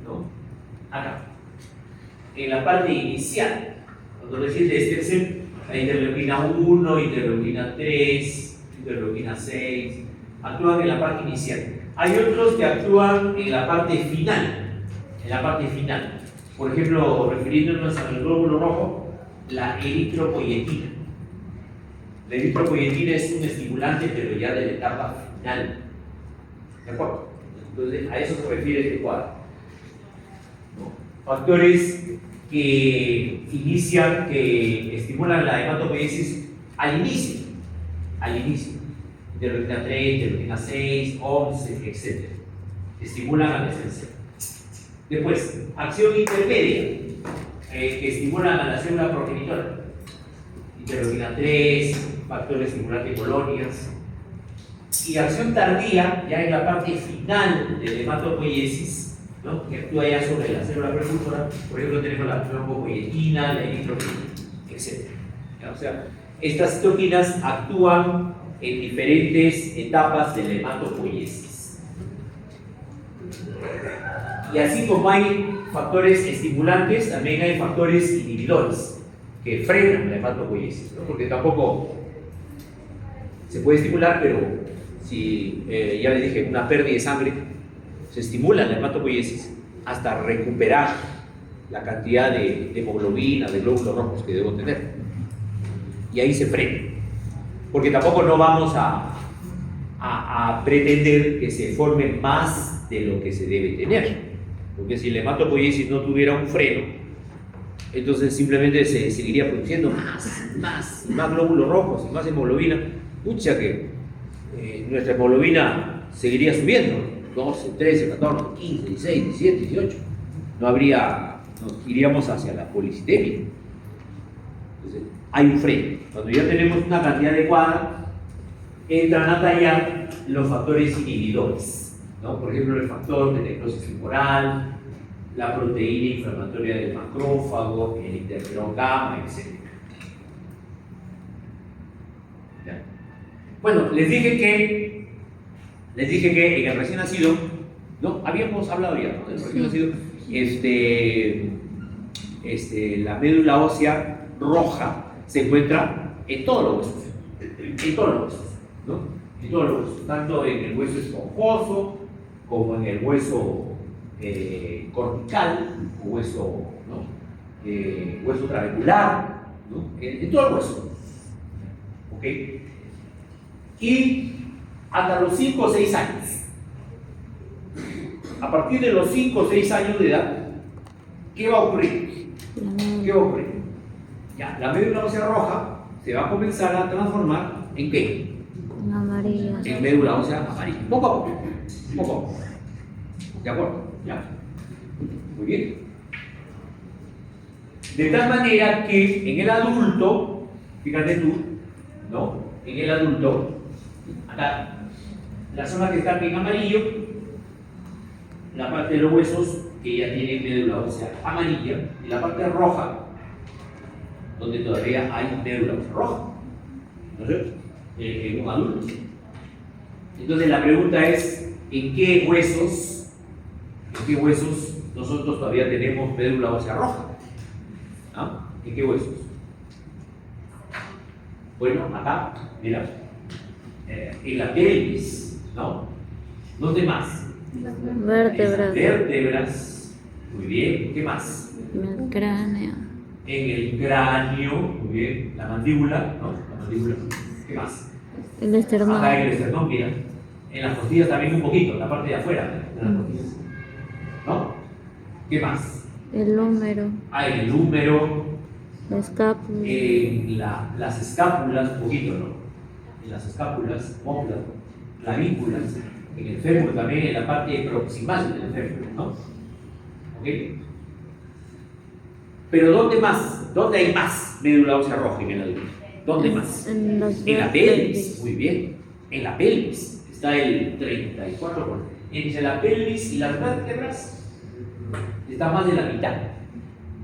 ¿no? Acá, en la parte inicial, cuando recién destencen la interleuquina 1, interleuquina 3, interleuquina 6, actúan en la parte inicial. Hay otros que actúan en la parte final. Por ejemplo, refiriéndonos al glóbulo rojo, la eritropoyetina. La eritropoyetina es un estimulante, pero ya de la etapa final. ¿De acuerdo? Entonces, a eso se refiere este cuadro, ¿no? Factores que estimulan la hematopoiesis al inicio. Interleuquina 3, interleuquina 6, 11, etc. Estimulan a la esencia. Después, acción intermedia, que estimulan a la célula progenitora. Interleuquina 3, factores estimulantes de colonias. Y acción tardía, ya en la parte final de la hematopoiesis, ¿no? Que actúa ya sobre la célula precursora. Por ejemplo, tenemos la trombopoietina, la eritropoietina, etc. O sea, estas citoquinas actúan en diferentes etapas de la hematopoiesis. Y así como hay factores estimulantes, también hay factores inhibidores que frenan la hematopoiesis, ¿no? Porque tampoco se puede estimular, pero si ya les dije, una pérdida de sangre, se estimula la hematopoiesis hasta recuperar la cantidad de hemoglobina, de glóbulos rojos que debo tener. Y ahí se frena. Porque tampoco no vamos a pretender que se forme más de lo que se debe tener. Porque si la hematopoiesis no tuviera un freno, entonces simplemente se seguiría produciendo más glóbulos rojos y más hemoglobina. Pucha que nuestra hemoglobina seguiría subiendo, 12, 13, 14, 15, 16, 17, 18. Nos iríamos hacia la policitemia. Entonces, hay un freno. Cuando ya tenemos una cantidad adecuada, entran a tallar los factores inhibidores, ¿no? Por ejemplo, el factor de necrosis tumoral, la proteína inflamatoria del macrófago, el interferón gamma, etc. ¿Ya? Bueno, les dije que en el recién nacido, ¿no? Habíamos hablado ya, ¿no? Del recién nacido, la médula ósea roja se encuentra en todos los huesos, ¿no? En todos los huesos, tanto en el hueso esponjoso como en el hueso cortical, hueso, ¿no? Hueso trabecular, ¿no? En todo el hueso. Y hasta los 5 o 6 años. A partir de los 5 o 6 años de edad, ¿qué va a ocurrir? ¿Qué va a ocurrir? Ya, la médula ósea roja se va a comenzar a transformar en ¿qué? Amarilla. En médula ósea amarilla. Poco a poco. Poco a poco. ¿De acuerdo? Ya. Muy bien. De tal manera que en el adulto, fíjate tú, ¿no? En el adulto, acá, la zona que está en amarillo, la parte de los huesos que ya tiene médula ósea amarilla, y la parte roja, donde todavía hay médula ósea roja, ¿no es cierto? En un adulto. Entonces la pregunta es, ¿en qué huesos nosotros todavía tenemos médula ósea roja? ¿Ah? ¿En qué huesos? Bueno, acá, mira, en la pelvis, ¿no? ¿Dónde más? Vértebras. Vértebras, muy bien, ¿qué más? En el cráneo. En el cráneo, muy bien, la mandíbula, ¿no? La mandíbula, ¿qué más? El esternón. Acá en el esternón, mira, en las costillas también un poquito, la parte de afuera de las costillas, ¿no? ¿Qué más? El húmero. Ah, en el húmero, La escápula. en las escápulas, un poquito, ¿no? En las escápulas, módulas, clavículas, en el fémur también, en la parte proximal del fémur, ¿no? ¿Ok? Pero ¿dónde más? ¿Dónde hay más médula ósea roja en el adulto? ¿Dónde más? En los En la pelvis, muy bien. En la pelvis está el 34%. Entre la pelvis y las vértebras está más de la mitad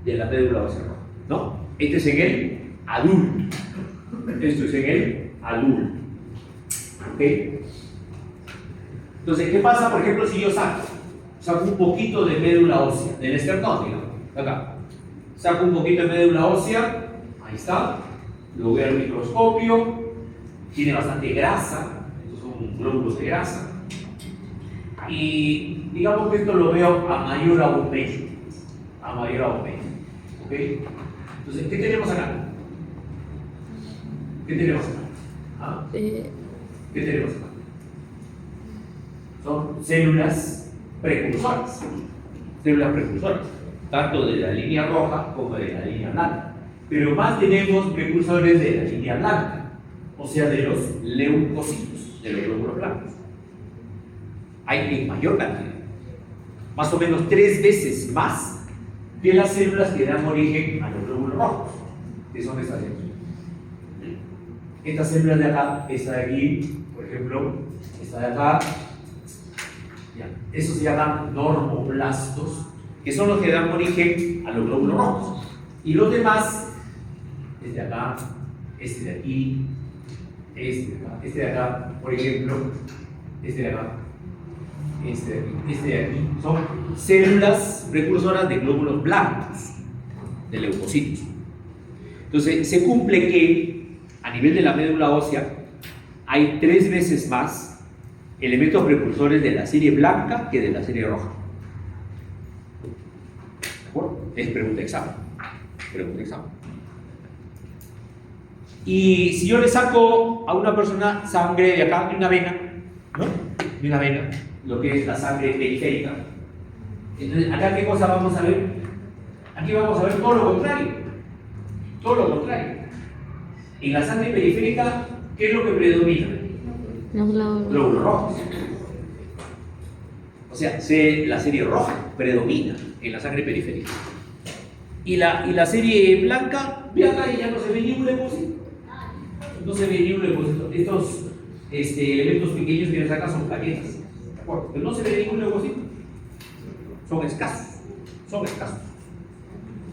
de la médula ósea roja, ¿no? Este es en el adulto. Esto es en el adulto. ¿Ok? Entonces, ¿qué pasa, por ejemplo, si yo saco un poquito de médula ósea del esternón, digamos, acá? Saco un poquito de médula ósea, ahí está, lo veo al microscopio, tiene bastante grasa, estos son glóbulos de grasa, y digamos que esto lo veo a mayor aumento, ¿ok? Entonces, ¿qué tenemos acá? ¿Qué tenemos acá? ¿Ah? ¿Qué tenemos acá? Son células precursoras, tanto de la línea roja como de la línea blanca. Pero más tenemos precursores de la línea blanca, o sea, de los leucocitos, de los glóbulos blancos. Hay en mayor cantidad, más o menos 3 veces más que las células que dan origen a los glóbulos rojos, que son estas de aquí. Estas células de acá, esta de aquí, por ejemplo, esta de acá, ya, esos se llaman normoblastos, que son los que dan origen a los glóbulos rojos. Y los demás, este de acá, este de aquí, este de acá, por ejemplo, este de acá, este de aquí, son células precursoras de glóbulos blancos, de leucocitos. Entonces, se cumple que a nivel de la médula ósea hay 3 veces más elementos precursores de la serie blanca que de la serie roja. ¿De acuerdo? Es pregunta de examen. Y si yo le saco a una persona sangre de acá, de una vena, ¿no? De una vena, lo que es la sangre periférica. Entonces, ¿acá qué cosa vamos a ver? Aquí vamos a ver todo lo contrario. Todo lo contrario. En la sangre periférica, ¿qué es lo que predomina? Los glóbulos. Glóbulos rojos. O sea, la serie roja predomina en la sangre periférica. Y la serie blanca, ve acá y ya no se ve ni un leucocito. No se ve ni un leucocito. Estos elementos pequeños que nos acá son plaquetas. ¿De acuerdo? Pero no se ve ningún leucocito. Son escasos.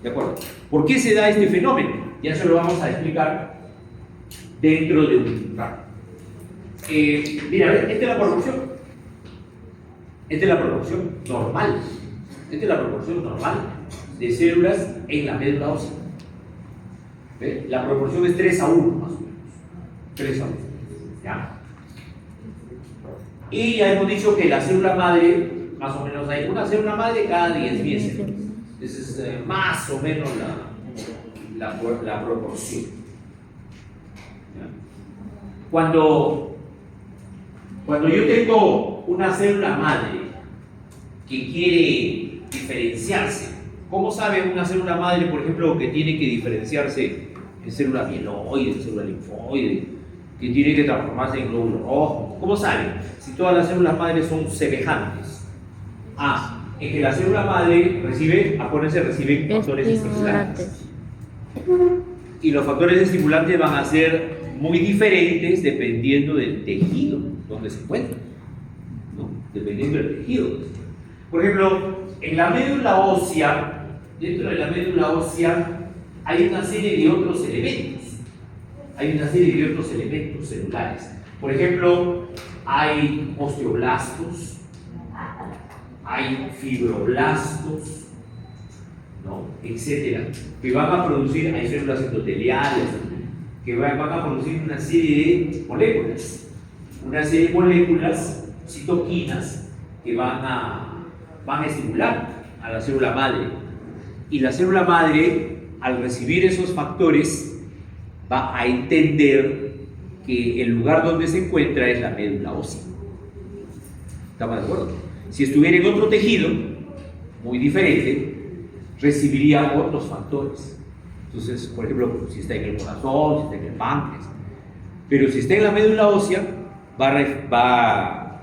¿De acuerdo? ¿Por qué se da este fenómeno? Ya se lo vamos a explicar dentro de un rato. Mira, esta es la proporción. Esta es la proporción normal. De células en la médula ósea. ¿Ve? La proporción es 3 a 1, más o menos. 3 a 1. ¿Ya? Y ya hemos dicho que la célula madre, más o menos hay una célula madre cada 10.000 células. Esa es más o menos la proporción. ¿Ya? Cuando yo tengo una célula madre que quiere diferenciarse, ¿cómo sabe una célula madre, por ejemplo, que tiene que diferenciarse en célula mieloide, en célula linfoide, que tiene que transformarse en glóbulo rojo? ¿Cómo sabe? Si todas las células madres son semejantes. Es que la célula madre recibe factores estimulantes. Y los factores estimulantes van a ser muy diferentes dependiendo del tejido donde se encuentran, ¿no? Dependiendo del tejido. Por ejemplo, en la médula ósea, dentro de la médula ósea hay una serie de otros elementos. Hay una serie de otros elementos celulares. Por ejemplo, hay osteoblastos, hay fibroblastos, ¿no? Etcétera, que van a producir, hay células endoteliales, que van a producir una serie de moléculas, citoquinas, que van a estimular a la célula madre. Y la célula madre, al recibir esos factores, va a entender que el lugar donde se encuentra es la médula ósea. ¿Estamos de acuerdo? Si estuviera en otro tejido, muy diferente, recibiría otros factores. Entonces, por ejemplo, si está en el corazón, si está en el páncreas. Pero si está en la médula ósea, va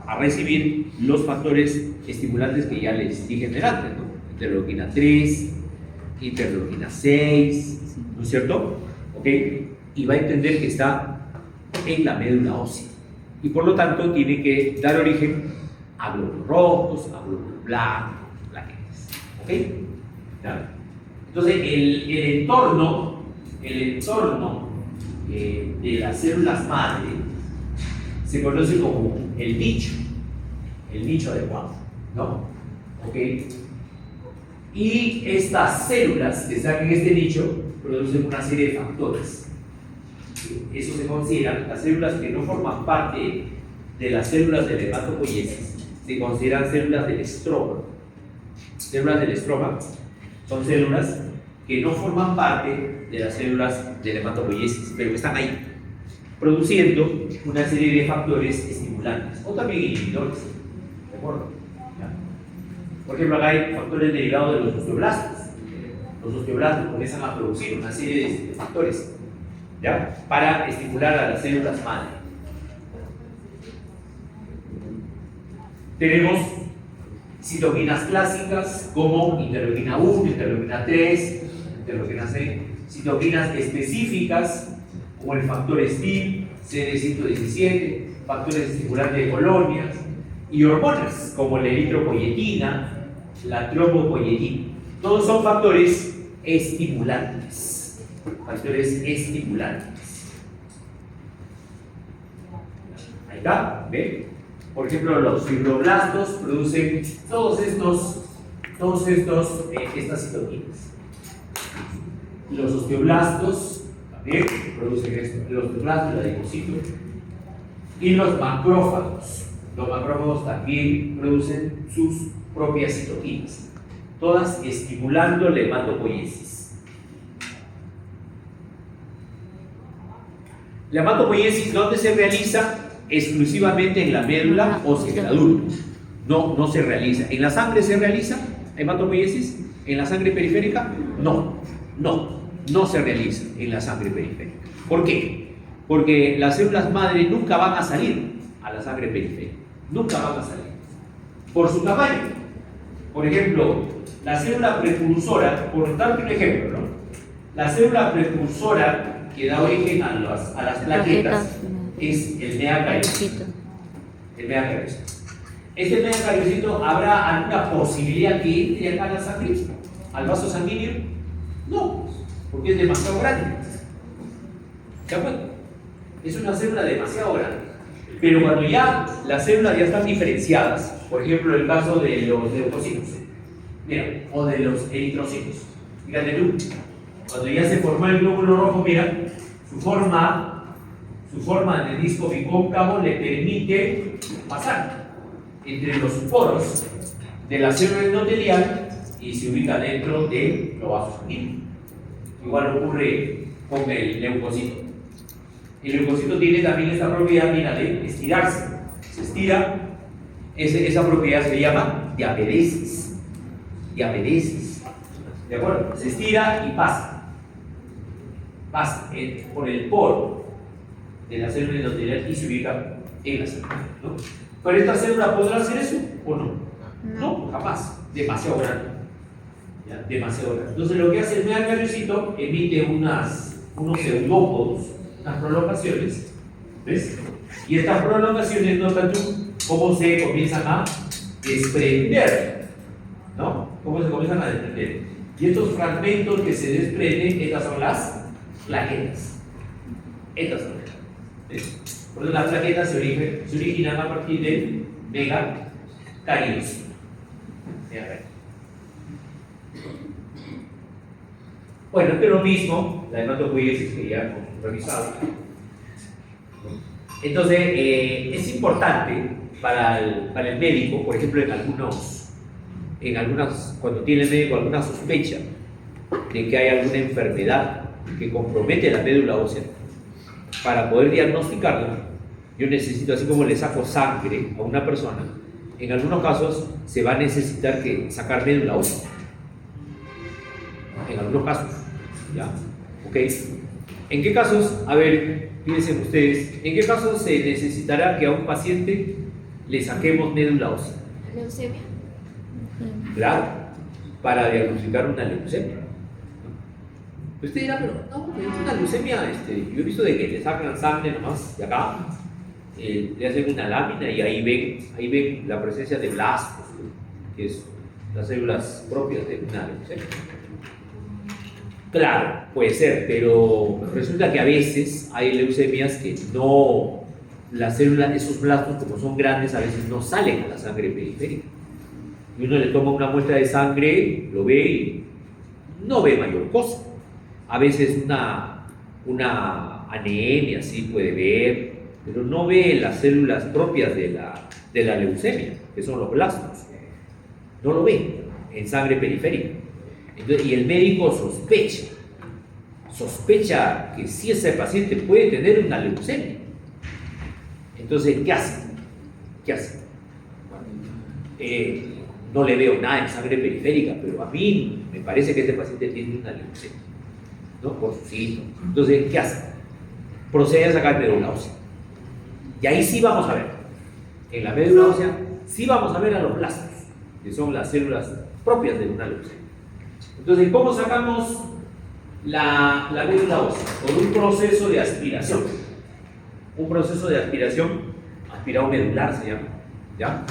a recibir los factores estimulantes que ya les dije antes, ¿no? Interleuquina 3, interleuquina 6, ¿no es cierto? ¿Ok? Y va a entender que está en la médula ósea. Y por lo tanto, tiene que dar origen a glóbulos rojos, a glóbulos blancos, plaquetas. ¿Ok? Claro. Entonces, el entorno de las células madre se conoce como el nicho adecuado, ¿no? ¿Ok? Y estas células que están en este nicho producen una serie de factores. Eso se considera, las células que no forman parte de las células del hematopoiesis, se consideran células del estroma. Células del estroma son células que no forman parte de las células del hematopoiesis, pero que están ahí, produciendo una serie de factores estimulantes o también inhibidores. ¿De acuerdo? ¿Ya? Por ejemplo, acá hay factores derivados de los osteoblastos. Los osteoblastos comienzan a producir una serie de factores, ¿ya? Para estimular a las células madre. Tenemos citoquinas clásicas como interleuquina 1, interleuquina 3, interleuquina 6, citoquinas específicas como el factor STIM, CD117, factores estimulantes de colonias y hormonas como la eritropoyetina, la trombopoyetina. Todos son factores estimulantes. Factores estimulantes. Ahí está, ¿ven? Por ejemplo, los fibroblastos producen estas citoquinas. Los osteoblastos también producen esto. Los osteoblastos, el adipocito. Y los macrófagos. Los macrófagos también producen sus propias citoquinas. Todas estimulando la hematopoiesis. La hematopoiesis, ¿dónde se realiza? Exclusivamente en la médula ósea del adulto. No se realiza. ¿En la sangre se realiza hematopoiesis? ¿En la sangre periférica? No se realiza en la sangre periférica. ¿Por qué? Porque las células madre nunca van a salir a la sangre periférica. Nunca van a salir. Por su tamaño. Por ejemplo, la célula precursora, por darte un ejemplo, ¿no? La célula precursora que da origen a las plaquetas es el megacariocyto. El megacariocyto. Este megacariocyto, ¿habrá alguna posibilidad que entre acá a la sangre? ¿Al vaso sanguíneo? No, porque es demasiado grande. ¿De acuerdo? Es una célula demasiado grande. Pero cuando ya las células ya están diferenciadas, por ejemplo, el caso de los leucocitos, mira, o de los eritrocitos, fíjate tú, cuando ya se formó el glóbulo rojo, mira, su forma de disco bicóncavo le permite pasar entre los poros de la célula endotelial y se ubica dentro de los vasos sanguíneos. Igual ocurre con el leucocito. El leucocito tiene también esta propiedad, mira, de estirarse. Se estira, esa propiedad se llama diapedesis. Diapedesis. ¿De acuerdo? Se estira y pasa. Pasa por el poro de la célula endotelial y se ubica en la célula, ¿no? ¿Pero esta célula podrá hacer eso o no? No, jamás. Demasiado grande. ¿Ya? Demasiado grande. Entonces lo que hace el nerviosito emite unos pseudópodos, unas prolongaciones, ¿ves? Y estas prolongaciones, nota tú cómo se comienzan a desprender, ¿no? Cómo se comienzan a desprender. Y estos fragmentos que se desprenden, estas son las plaquetas. Estas son. ¿Ves? Por eso las plaquetas se originan a partir del megacariocito. Bueno, esto es lo mismo, la hematopoiesis que ya hemos revisado. Entonces, es importante para el médico, por ejemplo, cuando tiene el médico alguna sospecha de que hay alguna enfermedad que compromete la médula ósea, para poder diagnosticarla, yo necesito, así como le saco sangre a una persona, en algunos casos se va a necesitar sacar médula ósea. En algunos casos, ¿ya? ¿Ok? ¿En qué casos? A ver, piensen ustedes, ¿en qué casos se necesitará que a un paciente le saquemos médula ósea? Leucemia. Claro, para diagnosticar una leucemia. Usted dirá, pero no, es una leucemia, yo he visto de que le sacan sangre nomás de acá, le hacen una lámina y ahí ven la presencia de blastos, que es las células propias de una leucemia. Claro, puede ser, pero resulta que a veces hay leucemias que no, las células, esos blastos como son grandes, a veces no salen a la sangre periférica. Y uno le toma una muestra de sangre, lo ve y no ve mayor cosa. A veces una anemia sí puede ver, pero no ve las células propias de la leucemia, que son los blastos. No lo ve en sangre periférica. Entonces, y el médico sospecha que sí ese paciente puede tener una leucemia. Entonces, ¿qué hace? No le veo nada en sangre periférica, pero a mí me parece que este paciente tiene una leucemia, ¿no? Por sus síntomas. Entonces, ¿qué hace? Procede a sacar médula ósea. Y ahí sí vamos a ver. En la médula ósea sí vamos a ver a los blastos, que son las células propias de una leucemia. Entonces, ¿cómo sacamos la médula ósea? Por un proceso de aspiración. Un proceso de aspiración, aspirado medular se llama. ¿Ya?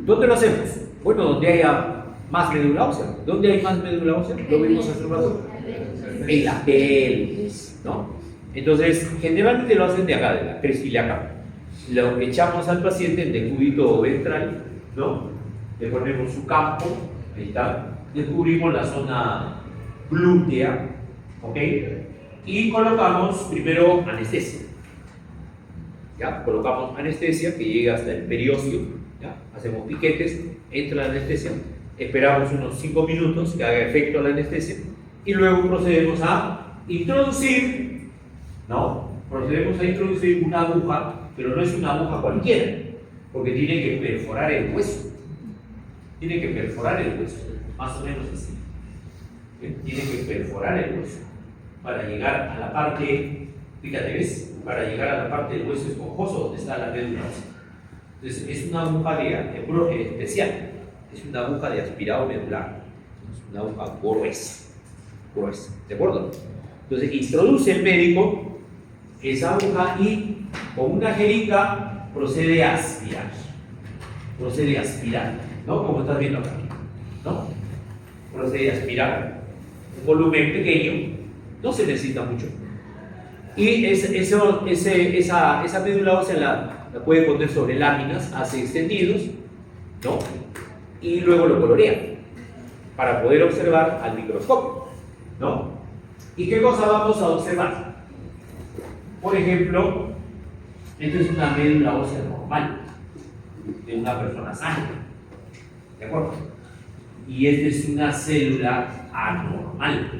¿Dónde lo hacemos? Bueno, donde haya más médula ósea. ¿Dónde hay más médula ósea? Lo vimos hace un rato. En la pelvis, ¿no? Entonces, generalmente lo hacen de acá, de la pelvis ilíaca. Lo echamos al paciente en decúbito ventral, ¿no? Le ponemos su campo, ahí está. Descubrimos la zona glútea, ¿ok? Y colocamos primero anestesia. ¿Ya? Colocamos anestesia que llega hasta el periósteo, ¿ya? Hacemos piquetes, entra la anestesia, esperamos unos 5 minutos que haga efecto la anestesia y luego procedemos a introducir, ¿no? Procedemos a introducir una aguja, pero no es una aguja cualquiera, porque tiene que perforar el hueso. Tiene que perforar el hueso, más o menos así. ¿Bien? Tiene que perforar el hueso para llegar a la parte, fíjate, ¿ves? Para llegar a la parte del hueso esponjoso donde está la médula ósea. Entonces, es una aguja especial, es una aguja de aspirado medular, es una aguja gruesa, ¿de acuerdo? Entonces, introduce el médico esa aguja y con una jeringa procede a aspirar, ¿no? Como estás viendo acá, ¿no? Procede a aspirar un volumen pequeño, no se necesita mucho. Y esa médula ósea la puede poner sobre láminas, hace extendidos, ¿no? Y luego lo colorea para poder observar al microscopio, ¿no? ¿Y qué cosa vamos a observar? Por ejemplo, esta es una médula ósea normal de una persona sana, ¿de acuerdo? Y esta es una célula anormal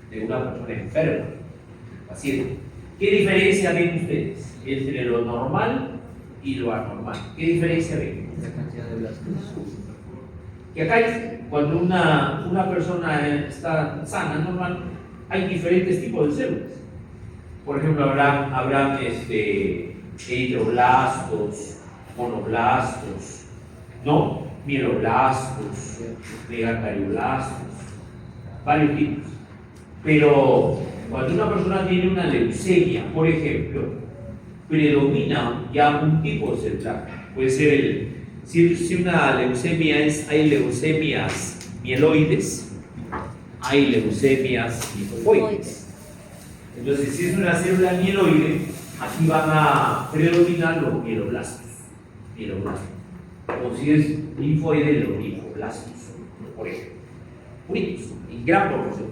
de una persona enferma, paciente. ¿Qué diferencia ven ustedes entre lo normal y lo anormal? ¿Qué diferencia ven? La cantidad de blastos. Que acá cuando una persona está sana, normal, hay diferentes tipos de células. Por ejemplo, habrá eritroblastos, monoblastos, ¿no? Mieloblastos, megacardioblastos, varios tipos. Pero cuando una persona tiene una leucemia, por ejemplo, predomina ya un tipo de célula. Puede ser si una leucemia hay leucemias mieloides, hay leucemias linfoides. Entonces, si es una célula mieloide, aquí van a predominar los mieloblastos. O si es linfoide, los linfoblastos, por ejemplo. Únicos, en gran proporción,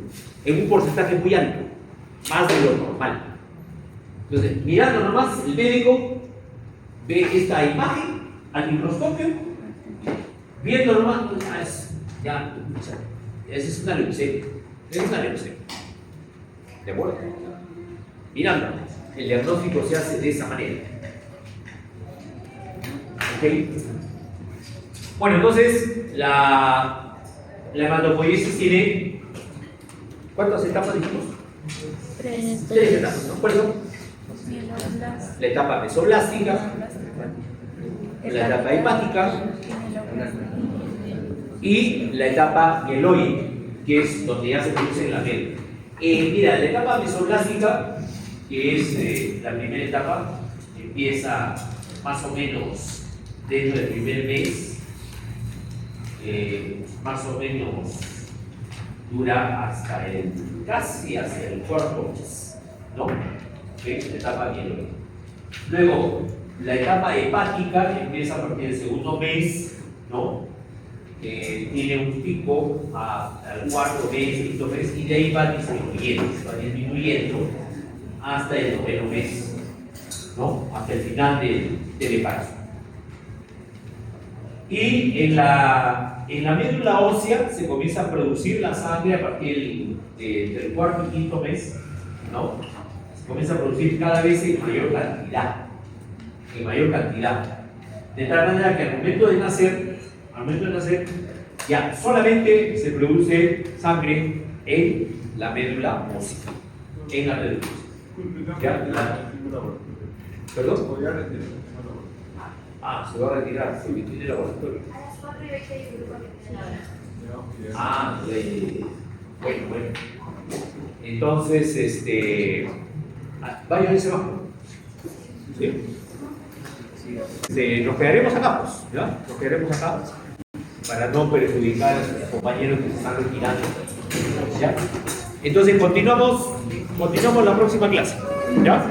en un porcentaje muy alto, más de lo normal. Entonces, mirando nomás, el médico ve esta imagen al microscopio, viendo nomás, esa es una leucemia. ¿De acuerdo? Mirando, el diagnóstico se hace de esa manera. ¿Ok? Bueno, entonces, la hematopoiesis tiene, ¿cuántas etapas dijimos? Tres etapas, ¿no? ¿Cuáles son? La etapa mesoblástica, la etapa hepática y la etapa mieloide, que es donde ya se produce la médula. Mira, la etapa mesoblástica, que es la primera etapa, empieza más o menos dentro del primer mes, más o menos dura casi hasta el cuarto mes, ¿no? ¿Okay? La etapa mieloide. Luego, la etapa hepática empieza a partir del segundo mes, ¿no? Tiene un pico al cuarto mes, quinto mes, y de ahí va disminuyendo hasta el noveno mes, ¿no? Hasta el final del embarazo. Y en la médula ósea se comienza a producir la sangre a partir del cuarto y quinto mes, ¿no? Se comienza a producir cada vez en mayor cantidad. De tal manera que al momento de nacer, ya solamente se produce sangre en la médula ósea. ¿Perdón? Se va a retirar, porque tiene laboratorio. Bueno. Entonces, vaya ese bajo. ¿Sí? Nos quedaremos acá, pues, ¿ya? Nos quedaremos acá para no perjudicar a sus compañeros que se están retirando. ¿Ya? Entonces, continuamos la próxima clase. ¿Ya?